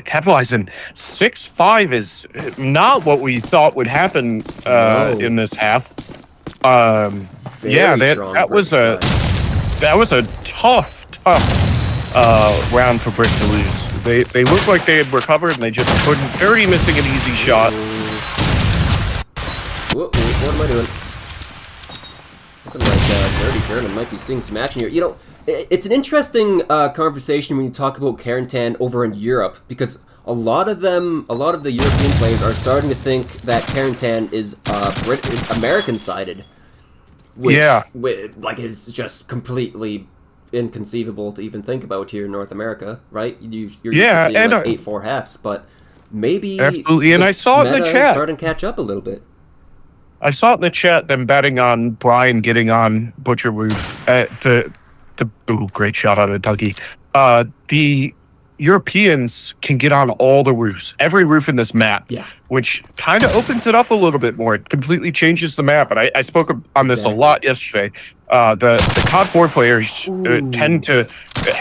capitalize. And 6-5 is not what we thought would happen in this half. Yeah, that was a tough round for Brick to lose. They looked like they had recovered, and they just couldn't. Dirty missing an easy shot. What am I doing? Looking like Dirty German might be seeing some action here. You know, it's an interesting conversation when you talk about Carentan over in Europe, because a lot of the European players are starting to think that Carentan is American-sided. Which, is just completely inconceivable to even think about here in North America, right? You're used to seeing like 8-4 halves, but maybe absolutely. And I saw it in the chat, starting to catch up a little bit. I saw it in the chat them betting on Brian getting on Butcher Roof at great shot out of Dougie. The Europeans can get on all the roofs, every roof in this map, which kind of opens it up a little bit more. It completely changes the map, and I spoke on this a lot yesterday. The COD 4 players tend to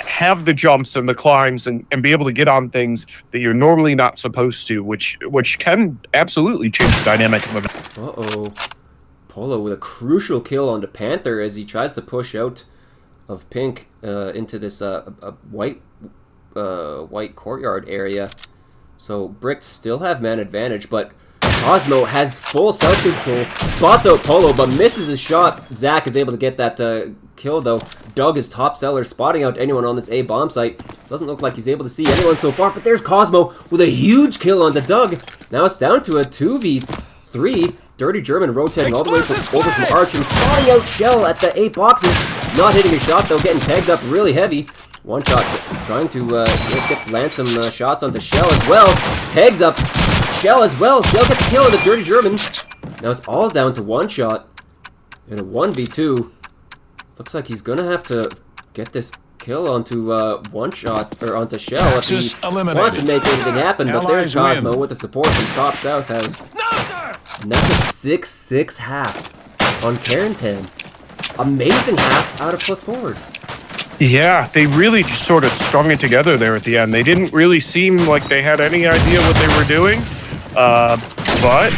have the jumps and the climbs and be able to get on things that you're normally not supposed to, which can absolutely change the dynamic of the map. Uh-oh. Polo with a crucial kill onto Panther as he tries to push out of Pink into this white courtyard area. So Bricks still have man advantage, but Cosmo has full self-control, spots out Polo, but misses his shot. Zach is able to get that kill, though. Doug is top Cellar, spotting out anyone on this A bomb site. Doesn't look like he's able to see anyone so far, but there's Cosmo with a huge kill onto Doug. Now it's down to a 2v3. Dirty German rotating all the way over from Arch and spotting out Shell at the 8 boxes. Not hitting a shot, though, getting tagged up really heavy. One Shot trying to land some shots onto Shell as well. Tags up Shell as well. Shell gets the kill on the Dirty German. Now it's all down to One Shot in a 1v2. Looks like he's gonna have to get this kill onto One Shot, or onto Shell if he wants to make anything happen. But there's Cosmo with the support from Top South House. And that's a 6-6 half on Carentan. Amazing half out of plus forward. Yeah, they really just sort of strung it together there at the end. They didn't really seem like they had any idea what they were doing, but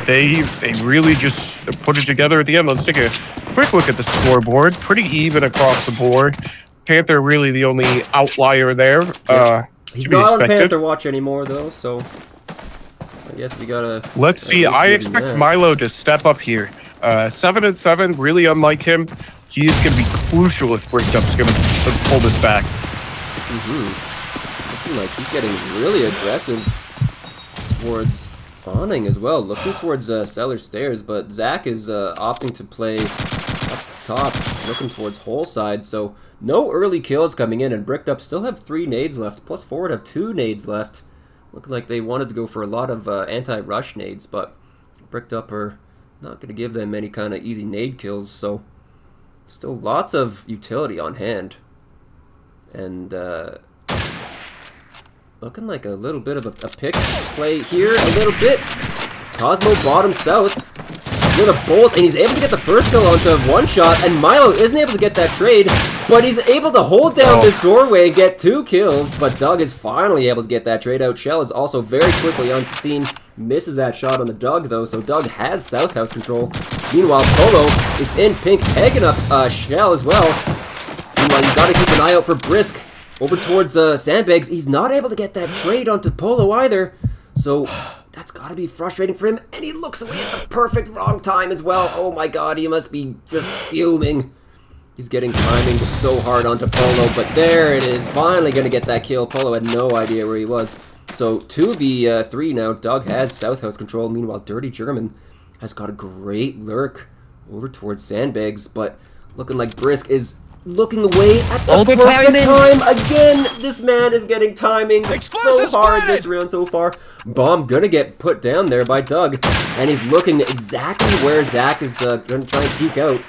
they really just put it together at the end. Let's take a quick look at the scoreboard. Pretty even across the board. Panther really the only outlier there. He's not on Panther Watch anymore, though, so I guess we gotta... Let's see. I expect Milo to step up here. 7-7, really unlike him. He is going to be crucial if Brickup's going to pull this back. Looking like he's getting really aggressive towards awning as well. Looking towards Cellar Stairs, but Zach is opting to play up top, looking towards hole side. So no early kills coming in, and Brickup still have 3 nades left. Plus forward have 2 nades left. Looking like they wanted to go for a lot of anti-rush nades, but Brickup are not going to give them any kind of easy nade kills, so still lots of utility on hand. And looking like a little bit of a pick play here, a little bit. Cosmo bottom south with a bolt, and he's able to get the first kill onto One Shot, and Milo isn't able to get that trade. But he's able to hold down this doorway and get 2 kills, but Doug is finally able to get that trade out. Shell is also very quickly on the scene. Misses that shot on the Doug, though, so Doug has South House control. Meanwhile, Polo is in pink, egging up Shell as well. Meanwhile, you gotta keep an eye out for Brisk over towards Sandbags. He's not able to get that trade onto Polo either, so that's gotta be frustrating for him. And he looks away at the perfect wrong time as well. Oh my god, he must be just fuming. He's getting timing so hard onto Polo, but there it is. Finally gonna get that kill. Polo had no idea where he was. So 2v3 now. Doug has South House control. Meanwhile, Dirty German has got a great lurk over towards Sandbags, but looking like Brisk is looking away at the perfect time. Again, this man is getting timing so hard this round so far. Bomb gonna get put down there by Doug, and he's looking exactly where Zach is gonna try and peek out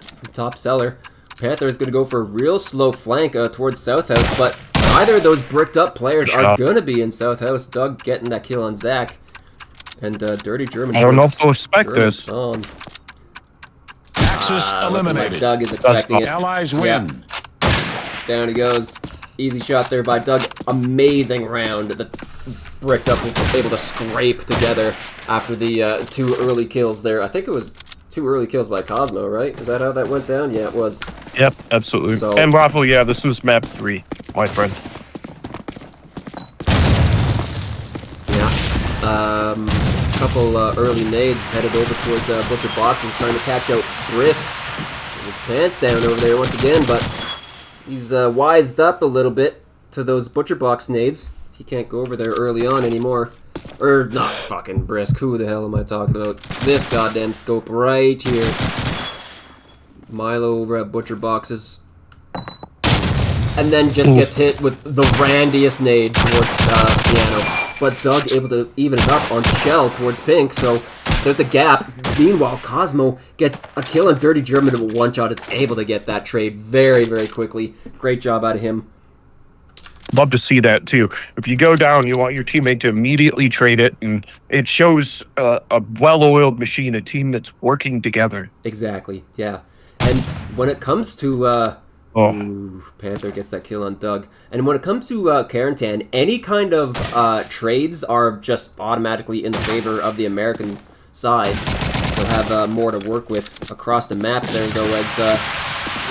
from top cellar. Panther is gonna go for a real slow flank towards South House, but neither of those bricked up players are gonna be in South House. Doug getting that kill on Zach, and Dirty German. I don't know if they'll expect this. Axis eliminated. Like Doug is expecting it. Allies win. Yeah. Down he goes. Easy shot there by Doug. Amazing round. The bricked up was able to scrape together after the 2 early kills there. I think it was 2 early kills by Cosmo, right? Is that how that went down? Yeah, it was. Yep, absolutely. So, and Raffle, yeah, this was map 3, my friend. Yeah. Couple early nades headed over towards Butcher Boxes, trying to catch out Brisk. His pants down over there once again, but he's wised up a little bit to those Butcher Box nades. He can't go over there early on anymore. Or not fucking Brisk. Who the hell am I talking about? This goddamn scope right here. Milo over at Butcher Boxes. And then just gets hit with the randiest nade towards Piano. But Doug able to even it up on Shell towards Pink, so there's a gap. Meanwhile, Cosmo gets a kill on Dirty German, but one shot is able to get that trade very, very quickly. Great job out of him. Love to see that too. If you go down, you want your teammate to immediately trade it, and it shows a well-oiled machine, a team that's working together. Exactly, yeah. And when it comes to ooh, Panther gets that kill on Doug. And when it comes to Karantan, any kind of trades are just automatically in the favor of the American side. They'll have more to work with across the map there, though, as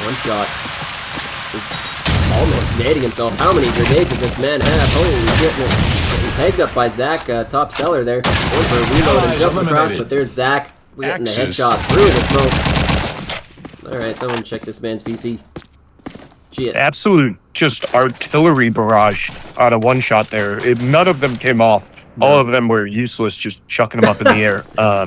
one shot is almost nading himself. How many grenades does this man have? Holy shitness. Getting tagged up by Zach, top cellar there. Going for a reload and jump across, but there's Zach. We're getting the headshot through the smoke. Alright, someone check this man's PC. Shit. Absolute just artillery barrage on a one shot there. None of them came off. No. All of them were useless, just chucking them up in the air.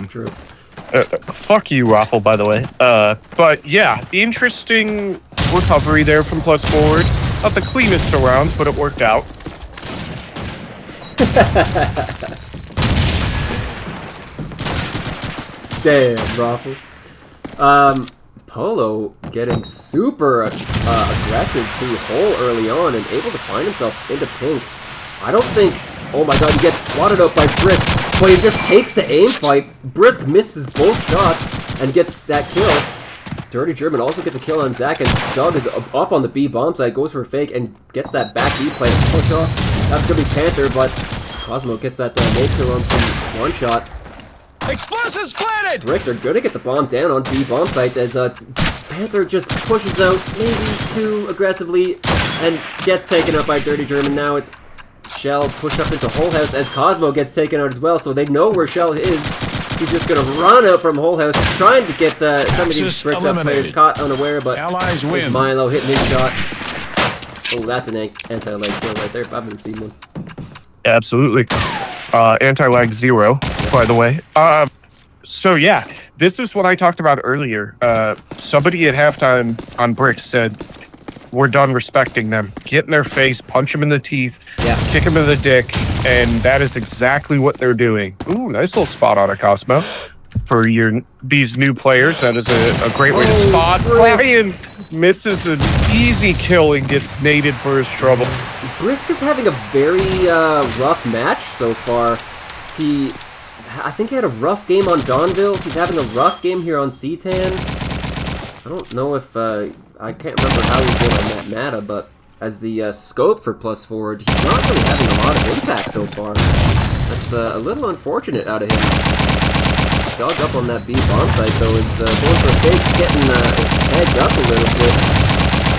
True. Fuck you, Raffle, by the way. But yeah, interesting recovery there from Plus Forward. Not the cleanest of rounds, but it worked out. Damn, Raffle. Polo getting super aggressive through hole early on and able to find himself into pink. I don't think... Oh my god, he gets swatted out by Brisk, but he just takes the aim fight. Brisk misses both shots and gets that kill. Dirty German also gets a kill on Zach, and Doug is up on the B bomb side, goes for a fake, and gets that back B play to push off. That's going to be Panther, but Cosmo gets that nade kill on from one shot. Explosives planted! Rick, they're gonna get the bomb down on B bomb sites as Panther just pushes out maybe too aggressively and gets taken out by Dirty German. Now it's Shell pushed up into Whole House as Cosmo gets taken out as well, so they know where Shell is. He's just gonna run out from Whole House, trying to get some of these bricked up players caught unaware, but Allies win. Milo hitting his shot. Oh, that's an anti-lag kill right there if I've ever seen one. Absolutely. Anti-lag 0, by the way. So yeah, this is what I talked about earlier. Somebody at halftime on Brick said, we're done respecting them. Get in their face, punch them in the teeth, kick them in the dick, and that is exactly what they're doing. Ooh, nice little spot on a Cosmo. For these new players, that is a great way to spot. Brian misses an easy kill and gets naded for his trouble. Brisk is having a very rough match so far. I think he had a rough game on Dawnville. He's having a rough game here on Seatan. I don't know if I can't remember how he did on that meta, but as the scope for plus forward, he's not really having a lot of impact so far. That's a little unfortunate out of him. Dog up on that B bomb site, though, is going for a fake, getting heads up a little bit.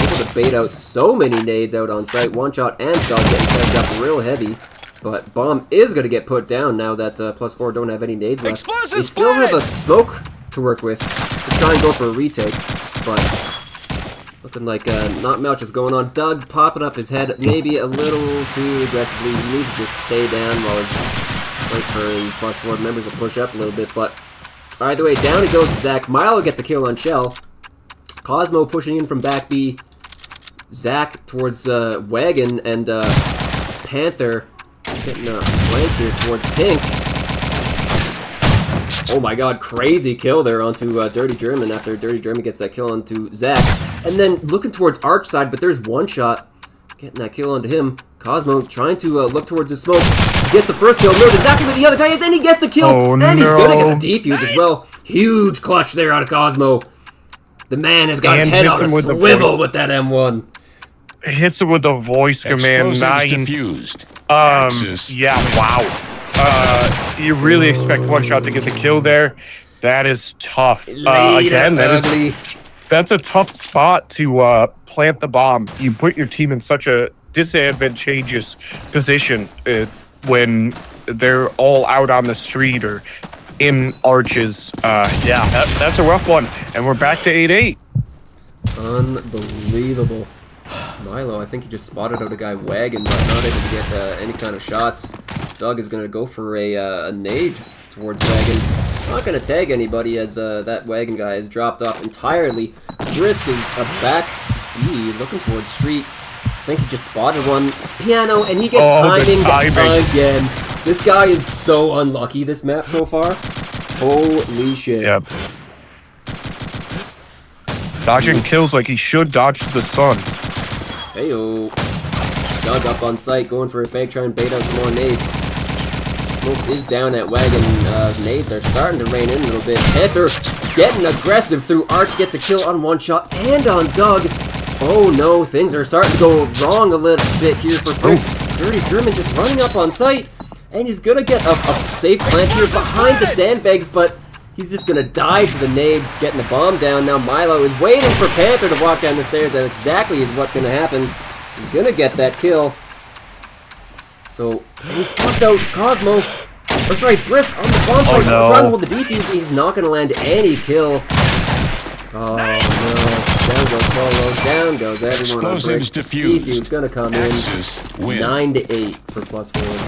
Able to bait out so many nades out on site. One shot and Dog getting heads up real heavy. But bomb is going to get put down now that plus forward don't have any nades left. They still have a smoke to work with to try and go for a retake, but looking like not much is going on. Doug popping up his head maybe a little too aggressively. He needs to just stay down while he's waiting for the plus forward members to push up a little bit. But either way, down he goes to Zach. Milo gets a kill on Shell. Cosmo pushing in from back B. Zach towards Wagon, and Panther getting a flank here towards Pink. Oh my god, crazy kill there onto Dirty German after Dirty German gets that kill onto Zach. And then looking towards Arch side, but there's one shot. Getting that kill onto him. Cosmo trying to look towards the smoke. He gets the first kill, knows exactly where the other guy is, and he gets the kill! Oh, and he's gonna get the defuse as well. Huge clutch there out of Cosmo. The man has got his head on a swivel with that M1. Hits him with the voice command 9. Diffused. Yeah, wow. You really expect one shot to get the kill there. That is tough. Again, that's a tough spot to plant the bomb. You put your team in such a disadvantageous position when they're all out on the street or in arches. Yeah, that's a rough one. And we're back to 8-8. Unbelievable. Milo, I think he just spotted out a guy Wagon, but not able to get any kind of shots. Doug is going to go for a nade towards Wagon. Not going to tag anybody as that Wagon guy has dropped off entirely. Brisk is back B, looking towards street. I think he just spotted one. Piano, and he gets timing again. This guy is so unlucky this map so far. Holy shit. Yep. Dodging kills like he should dodge the sun. Heyo. Doug up on site, going for a fake, trying to bait out some more nades. Smoke is down at Wagon. Nades are starting to rain in a little bit. Panther getting aggressive through Arch, gets a kill on one shot and on Doug. Oh no, things are starting to go wrong a little bit here for Brick. Dirty German just running up on site, and he's gonna get a safe plant here behind the sandbags, but he's just gonna die to the nade, getting the bomb down. Now Milo is waiting for Panther to walk down the stairs. That exactly is what's gonna happen. He's gonna get that kill. So he spots out Cosmo. Or sorry, Brisk on the bomb site, trying to hold the defuse. He's not gonna land any kill. Oh no. Down goes Polo, down goes everyone on Brick. Defuse gonna come in. 9-8 for plus forward.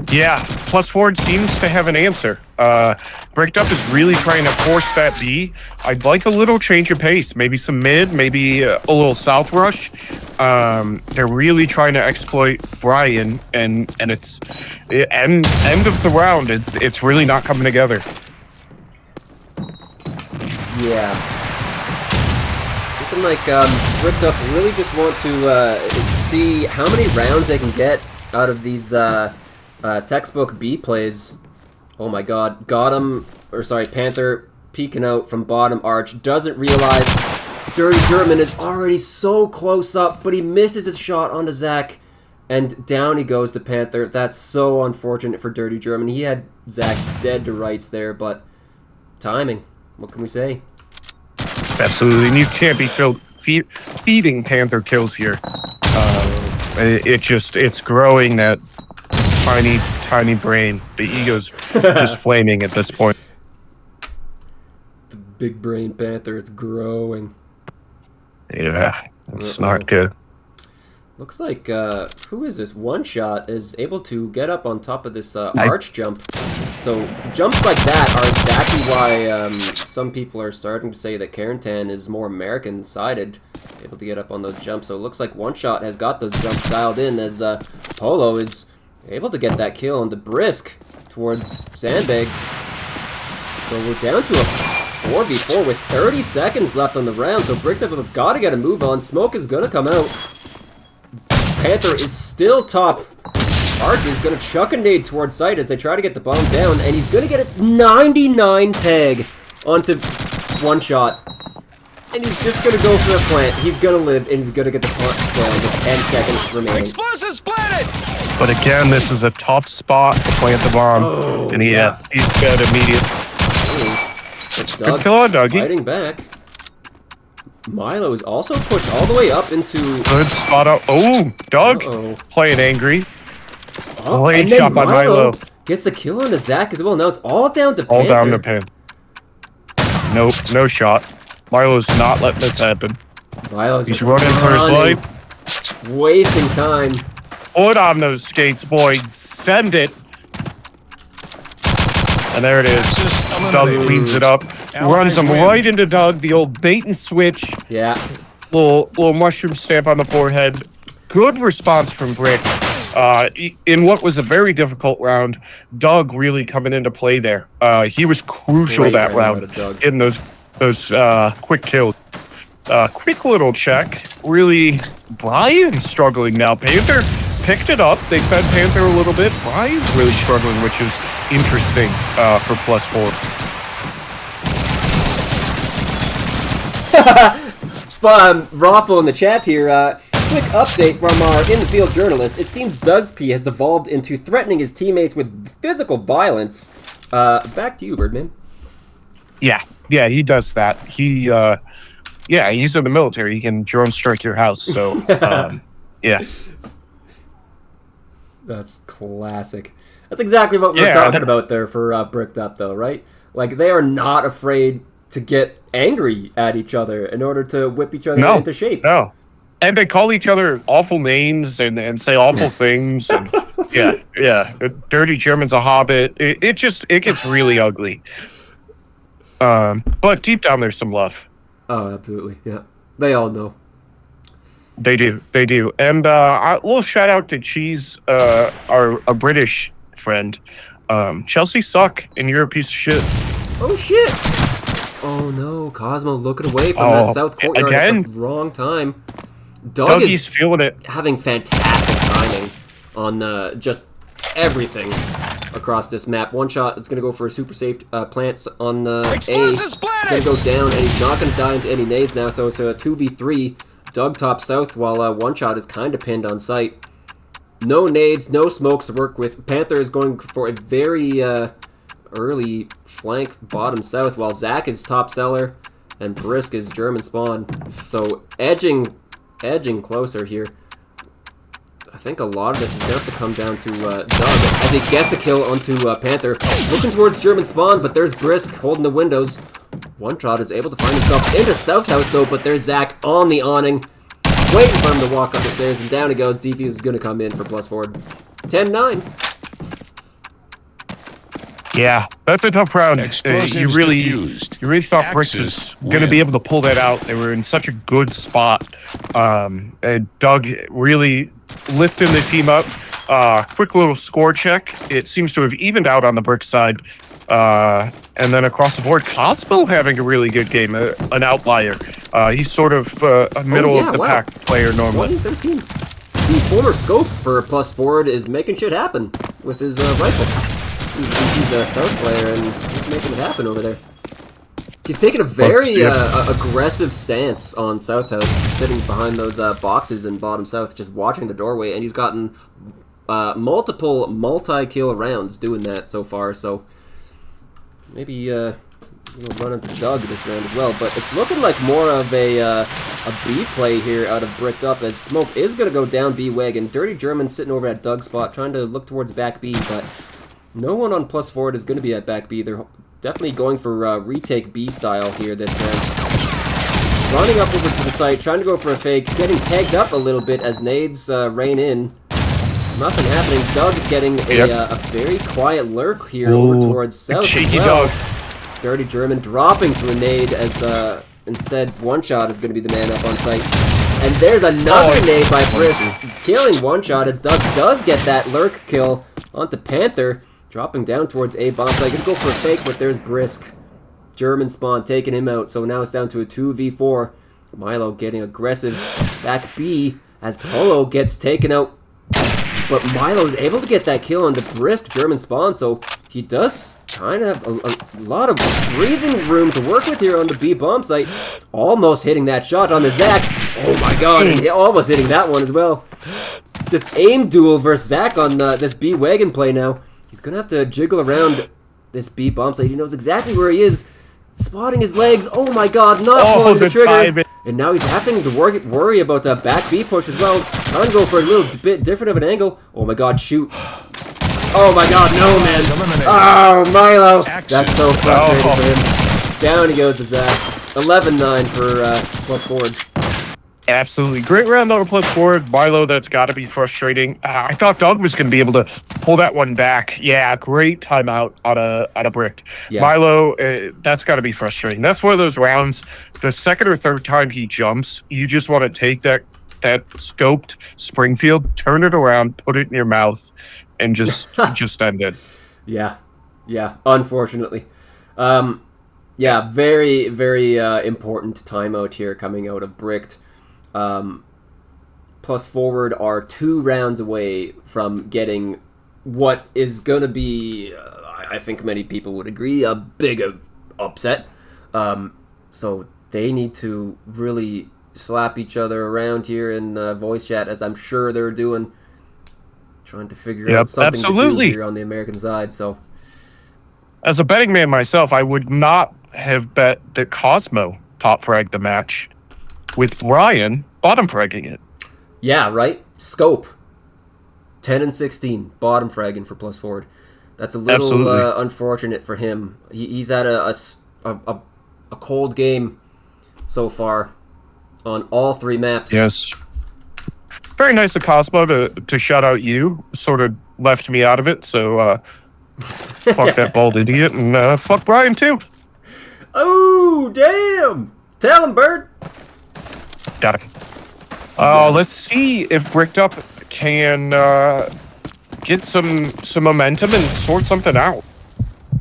Yeah, plus forward seems to have an answer. Bricked Up is really trying to force that B. I'd like a little change of pace, maybe some mid, maybe a little south rush. They're really trying to exploit Brian, and it's end of the round. It's really not coming together. Yeah. Looking like Bricked Up really just want to see how many rounds they can get out of these textbook B plays. Oh my god. Panther peeking out from bottom arch. Doesn't realize Dirty German is already so close up, but he misses his shot onto Zach. And down he goes to Panther. That's so unfortunate for Dirty German. He had Zach dead to rights there, but timing. What can we say? Absolutely. And you can't be feeding Panther kills here. It's growing that tiny brain. The ego's just flaming at this point. The big brain Panther, it's growing. Yeah, it's not good. Looks like, who is this? One Shot is able to get up on top of this arch jump. So jumps like that are exactly why some people are starting to say that Karentan is more American-sided, able to get up on those jumps. So it looks like One Shot has got those jumps dialed in as Polo is able to get that kill on the Brisk towards Sandbags. So we're down to a 4v4 with 30 seconds left on the round. So Bricked Up have got to get a move on. Smoke is going to come out. Panther is still top. Arch is going to chuck a nade towards site as they try to get the bomb down, and he's going to get a 99 tag onto One Shot. And he's just gonna go for the plant. He's gonna live, and he's gonna get the plant kill with 10 seconds remaining. Explosives planted! But again, this is a tough spot to plant the bomb. Oh, and he's dead immediate. Good Doug kill on Dougie. fighting back. Milo is also pushed all the way up into... Good spot up. Oh, Doug playing angry. Late and then shot by Milo. Gets the kill on the Zach as well. Now it's all down to All Panther. down to Pan. Nope, no shot. Milo's not letting this happen. Milo's He's running for his life. Wasting time. Put on those skates, boy. Send it. And there it is. Doug cleans it up. Runs him right into Doug. The old bait and switch. Yeah. Little mushroom stamp on the forehead. Good response from Brick. In what was a very difficult round, Doug really coming into play there. He was crucial that round in those quick kills. Quick little check. Really, Brian's struggling now. Panther picked it up. They fed Panther a little bit. Brian's really struggling, which is interesting for +4. Raffle in the chat here. Quick update from our in-the-field journalist. It seems Dougski has devolved into threatening his teammates with physical violence. Back to you, Birdman. Yeah, he does that. He's in the military. He can drone strike your house. So, yeah. That's classic. That's exactly what we're talking about there for Bricked Up, though, right? Like, they are not afraid to get angry at each other in order to whip each other into shape. No. And they call each other awful names and say awful things. And yeah. Dirty German's a hobbit. It gets really ugly. But deep down, there's some love. Oh, absolutely. Yeah. They all know. They do. And a little shout out to Cheese, a British friend. Chelsea suck, and you're a piece of shit. Oh, shit. Oh, no. Cosmo looking away from that south courtyard again? at the wrong time. Doug Dougie's feeling it. Having fantastic timing on just everything across this map. One shot, it's going to go for a super safe plants on the A. It's going to go down, and he's not going to die into any nades now, so it's a 2v3. Doug top south, while one shot is kind of pinned on site. No nades, no smokes to work with. Panther is going for a very early flank bottom south, while Zach is top cellar, and Brisk is German spawn. So edging closer here. I think a lot of this is going to have to come down to Doug as he gets a kill onto Panther. Looking towards German spawn, but there's Brisk holding the windows. One shot is able to find himself into South House though, but there's Zach on the awning, waiting for him to walk up the stairs, and down he goes. Defuse is going to come in for +4. 10-9. Yeah, that's a tough round. You really thought Brick was going to be able to pull that out. They were in such a good spot. And Doug really lifting the team up. Quick little score check. It seems to have evened out on the Brick side. And then across the board, Cosmo having a really good game, an outlier. He's sort of a middle-of-the-pack player normally. 113. The former scope for +4 is making shit happen with his rifle. He's a South player, and he's making it happen over there. He's taking a very aggressive stance on South House, sitting behind those boxes in bottom South, just watching the doorway, and he's gotten multiple multi-kill rounds doing that so far, so maybe we'll run into Doug this round as well, but it's looking like more of a B play here out of Bricked Up, as Smoke is going to go down B wagon. Dirty German sitting over at Doug's spot, trying to look towards back B, but no one on +4 is going to be at back B. They're definitely going for retake B style here this time. Running up over to the site, trying to go for a fake, getting tagged up a little bit as nades rain in. Nothing happening. Doug getting a very quiet lurk here over towards south. Cheeky Doug. Dirty German dropping to a nade as instead One Shot is going to be the man up on site. And there's another nade by Brisk, killing One Shot, and Doug does get that lurk kill onto Panther, dropping down towards A bomb site. Gonna go for a fake, but there's Brisk. German spawn taking him out, so now it's down to a 2v4. Milo getting aggressive back B as Polo gets taken out. But Milo is able to get that kill on the Brisk German spawn, so he does kind of have a lot of breathing room to work with here on the B bomb site. Almost hitting that shot on the Zach. Oh my god, and almost hitting that one as well. Just aim duel versus Zach on this B wagon play now. He's going to have to jiggle around this B bomb site. He knows exactly where he is. Spotting his legs. Oh my god, not pulling the trigger. Timing. And now he's having to worry about the back B push as well. Trying to go for a little bit different of an angle. Oh my god, shoot. Oh my god, no, man. Oh, Milo. That's so frustrating for him. Down he goes to Zach. 11-9 for plus forward. Absolutely. Great round on a plus forward. Milo, that's got to be frustrating. I thought Doug was going to be able to pull that one back. Yeah, great timeout on a brick. Yeah. Milo, that's got to be frustrating. That's one of those rounds, the second or third time he jumps, you just want to take that scoped Springfield, turn it around, put it in your mouth, and just end it. Yeah, unfortunately. Yeah, very, very important timeout here coming out of Bricked. Plus forward are 2 rounds away from getting what is going to be, I think many people would agree, a big upset. So they need to really slap each other around here in voice chat, as I'm sure they're doing. Trying to figure out something to do here on the American side. So, as a betting man myself, I would not have bet that Cosmo top fragged the match with Ryan bottom fragging it. Yeah, right? Scope. 10 and 16. Bottom fragging for plus forward. That's a little unfortunate for him. He's had a cold game so far on all 3 maps. Yes. Very nice of Cosmo to shout out you. Sort of left me out of it, so fuck that bald idiot, and fuck Brian too. Oh, damn! Tell him, Bird! Got it. Let's see if Bricked Up can get some momentum and sort something out.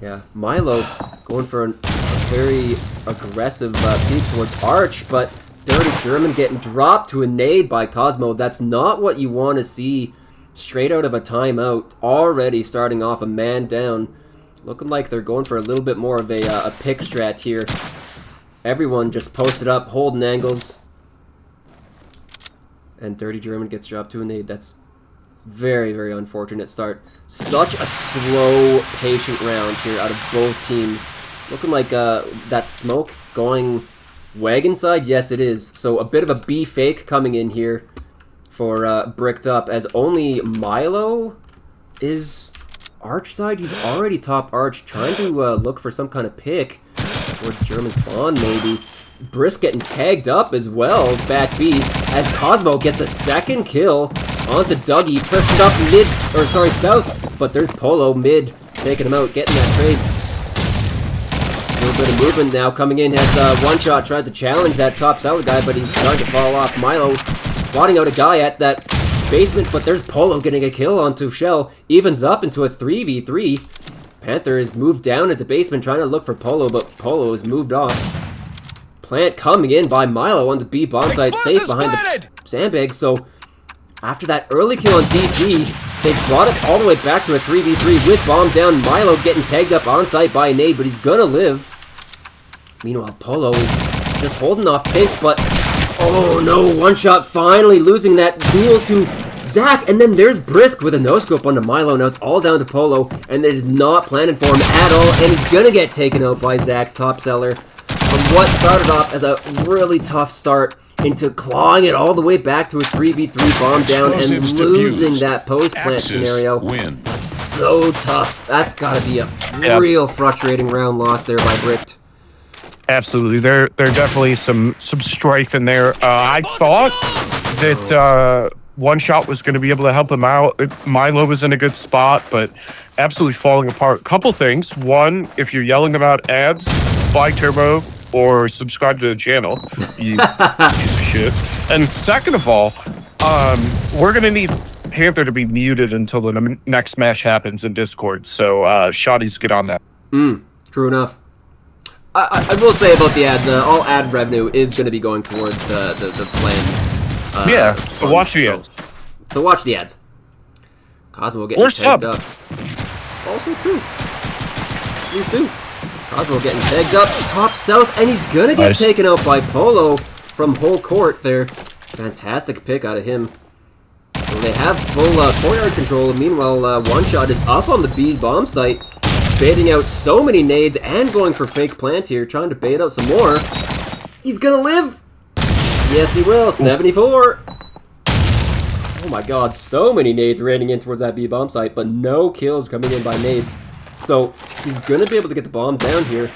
Yeah, Milo going for a very aggressive peek towards Arch, but Dirty German getting dropped to a nade by Cosmo. That's not what you want to see straight out of a timeout. Already starting off a man down. Looking like they're going for a little bit more of a pick strat here. Everyone just posted up, holding angles. And Dirty German gets dropped to a nade. That's very, very unfortunate start. Such a slow, patient round here out of both teams. Looking like that smoke going wagon side. Yes, it is. So a bit of a B fake coming in here for Bricked Up, as only Milo is Arch side. He's already top Arch, trying to look for some kind of pick towards German spawn, maybe. Brisk getting tagged up as well, back B, as Cosmo gets a second kill onto Dougie, pushed up mid, or sorry, south, but there's Polo mid, taking him out, getting that trade. A little bit of movement now coming in, has One Shot tried to challenge that top solid guy, but he's trying to fall off. Milo spotting out a guy at that basement, but there's Polo getting a kill onto Shell, evens up into a 3v3. Panther is moved down at the basement trying to look for Polo, but Polo is moved off. Plant coming in by Milo on the B bomb site, safe behind the sandbags. So after that early kill on DG, they brought it all the way back to a 3v3 with bomb down. Milo getting tagged up on site by Nade, but he's gonna live. Meanwhile, Polo is just holding off Pink, but oh no, One Shot finally losing that duel to Zach, and then there's Brisk with a no-scope onto Milo. Now it's all down to Polo, and it is not planning for him at all, and he's gonna get taken out by Zach, top seller. From what started off as a really tough start into clawing it all the way back to a 3v3 bomb down and losing that post-plant scenario. That's so tough. That's gotta be a real frustrating round loss there by Bricked. Absolutely. There definitely some strife in there. I thought that One Shot was going to be able to help him out. Milo was in a good spot, but absolutely falling apart. Couple things. One, if you're yelling about ads, buy Turbo or subscribe to the channel, you piece of shit. And second of all, we're going to need Panther to be muted until the next match happens in Discord. So Shotties, get on that. True enough. I will say about the ads, all ad revenue is going to be going towards the plan. Yeah, so watch the ads. So watch the ads. Cosmo getting tagged up. Also true. Please do. Cosmo getting pegged up top south, and he's gonna get taken out by Polo from whole court there. Fantastic pick out of him. So they have full courtyard control. Meanwhile, One Shot is up on the B bomb site, baiting out so many nades and going for fake plant here, trying to bait out some more. He's gonna live. Yes, he will. 74. Oh my god, so many nades raining in towards that B bomb site, but no kills coming in by nades. So he's gonna be able to get the bomb down here.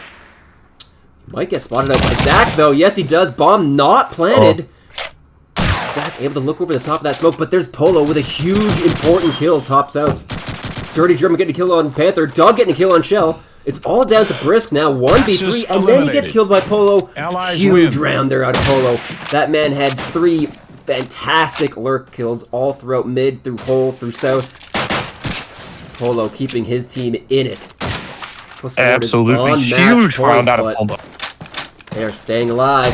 He might get spotted out by Zach though. Yes, he does. Bomb not planted. Zach able to look over the top of that smoke, but there's Polo with a huge important kill top south. Dirty German getting a kill on Panther. Doug getting a kill on Shell. It's all down to Brisk now. 1v3, and then he gets killed by Polo. Huge round there out of Polo. That man had 3 fantastic lurk kills all throughout mid, through hole, through south. Polo keeping his team in it. Absolutely huge round out of Polo. They're staying alive.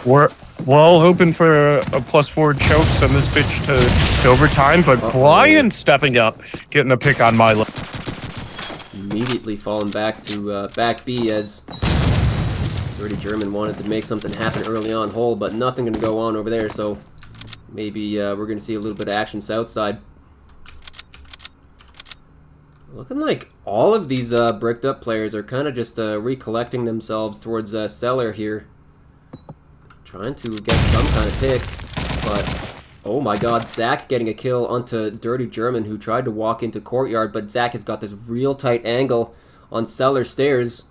We're all hoping for a +4 choke, send this bitch to overtime, but Brian stepping up, getting a pick on my left. Immediately falling back to back B as Dirty German wanted to make something happen early on hole, but nothing going to go on over there, so maybe we're going to see a little bit of action south side. Looking like all of these bricked up players are kind of just recollecting themselves towards cellar here. Trying to get some kind of pick, but oh my god, Zach getting a kill onto Dirty German, who tried to walk into courtyard, but Zach has got this real tight angle on cellar stairs.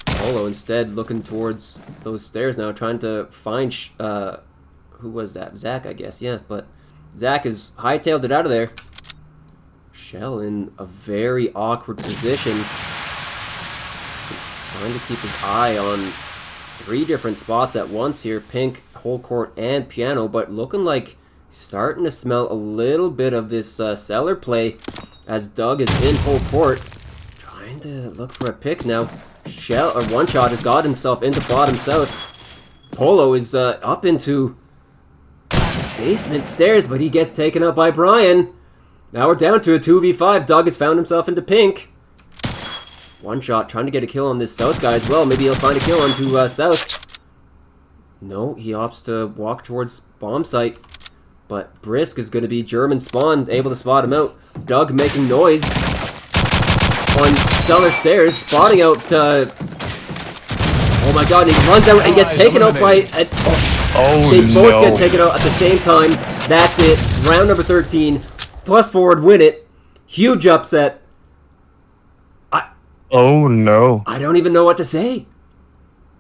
Polo instead looking towards those stairs now, trying to find who was that? Zach, I guess, yeah, but Zach has hightailed it out of there. Shell in a very awkward position, trying to keep his eye on 3 different spots at once here, pink, whole court, and piano, but looking like starting to smell a little bit of this cellar play as Doug is in whole court, trying to look for a pick now. Shell, or One Shot, has got himself into bottom south. Polo is up into basement stairs, but he gets taken out by Brian. Now we're down to a 2v5. Doug has found himself into pink. One Shot trying to get a kill on this south guy as well. Maybe he'll find a kill onto south. No, he opts to walk towards bomb site. But Brisk is going to be German spawn, able to spot him out. Doug making noise on cellar stairs, spotting out. Oh my god, he runs out and gets taken out by. They both get taken out at the same time. That's it. Round number 13. +4 win it. Huge upset. Oh no. I don't even know what to say.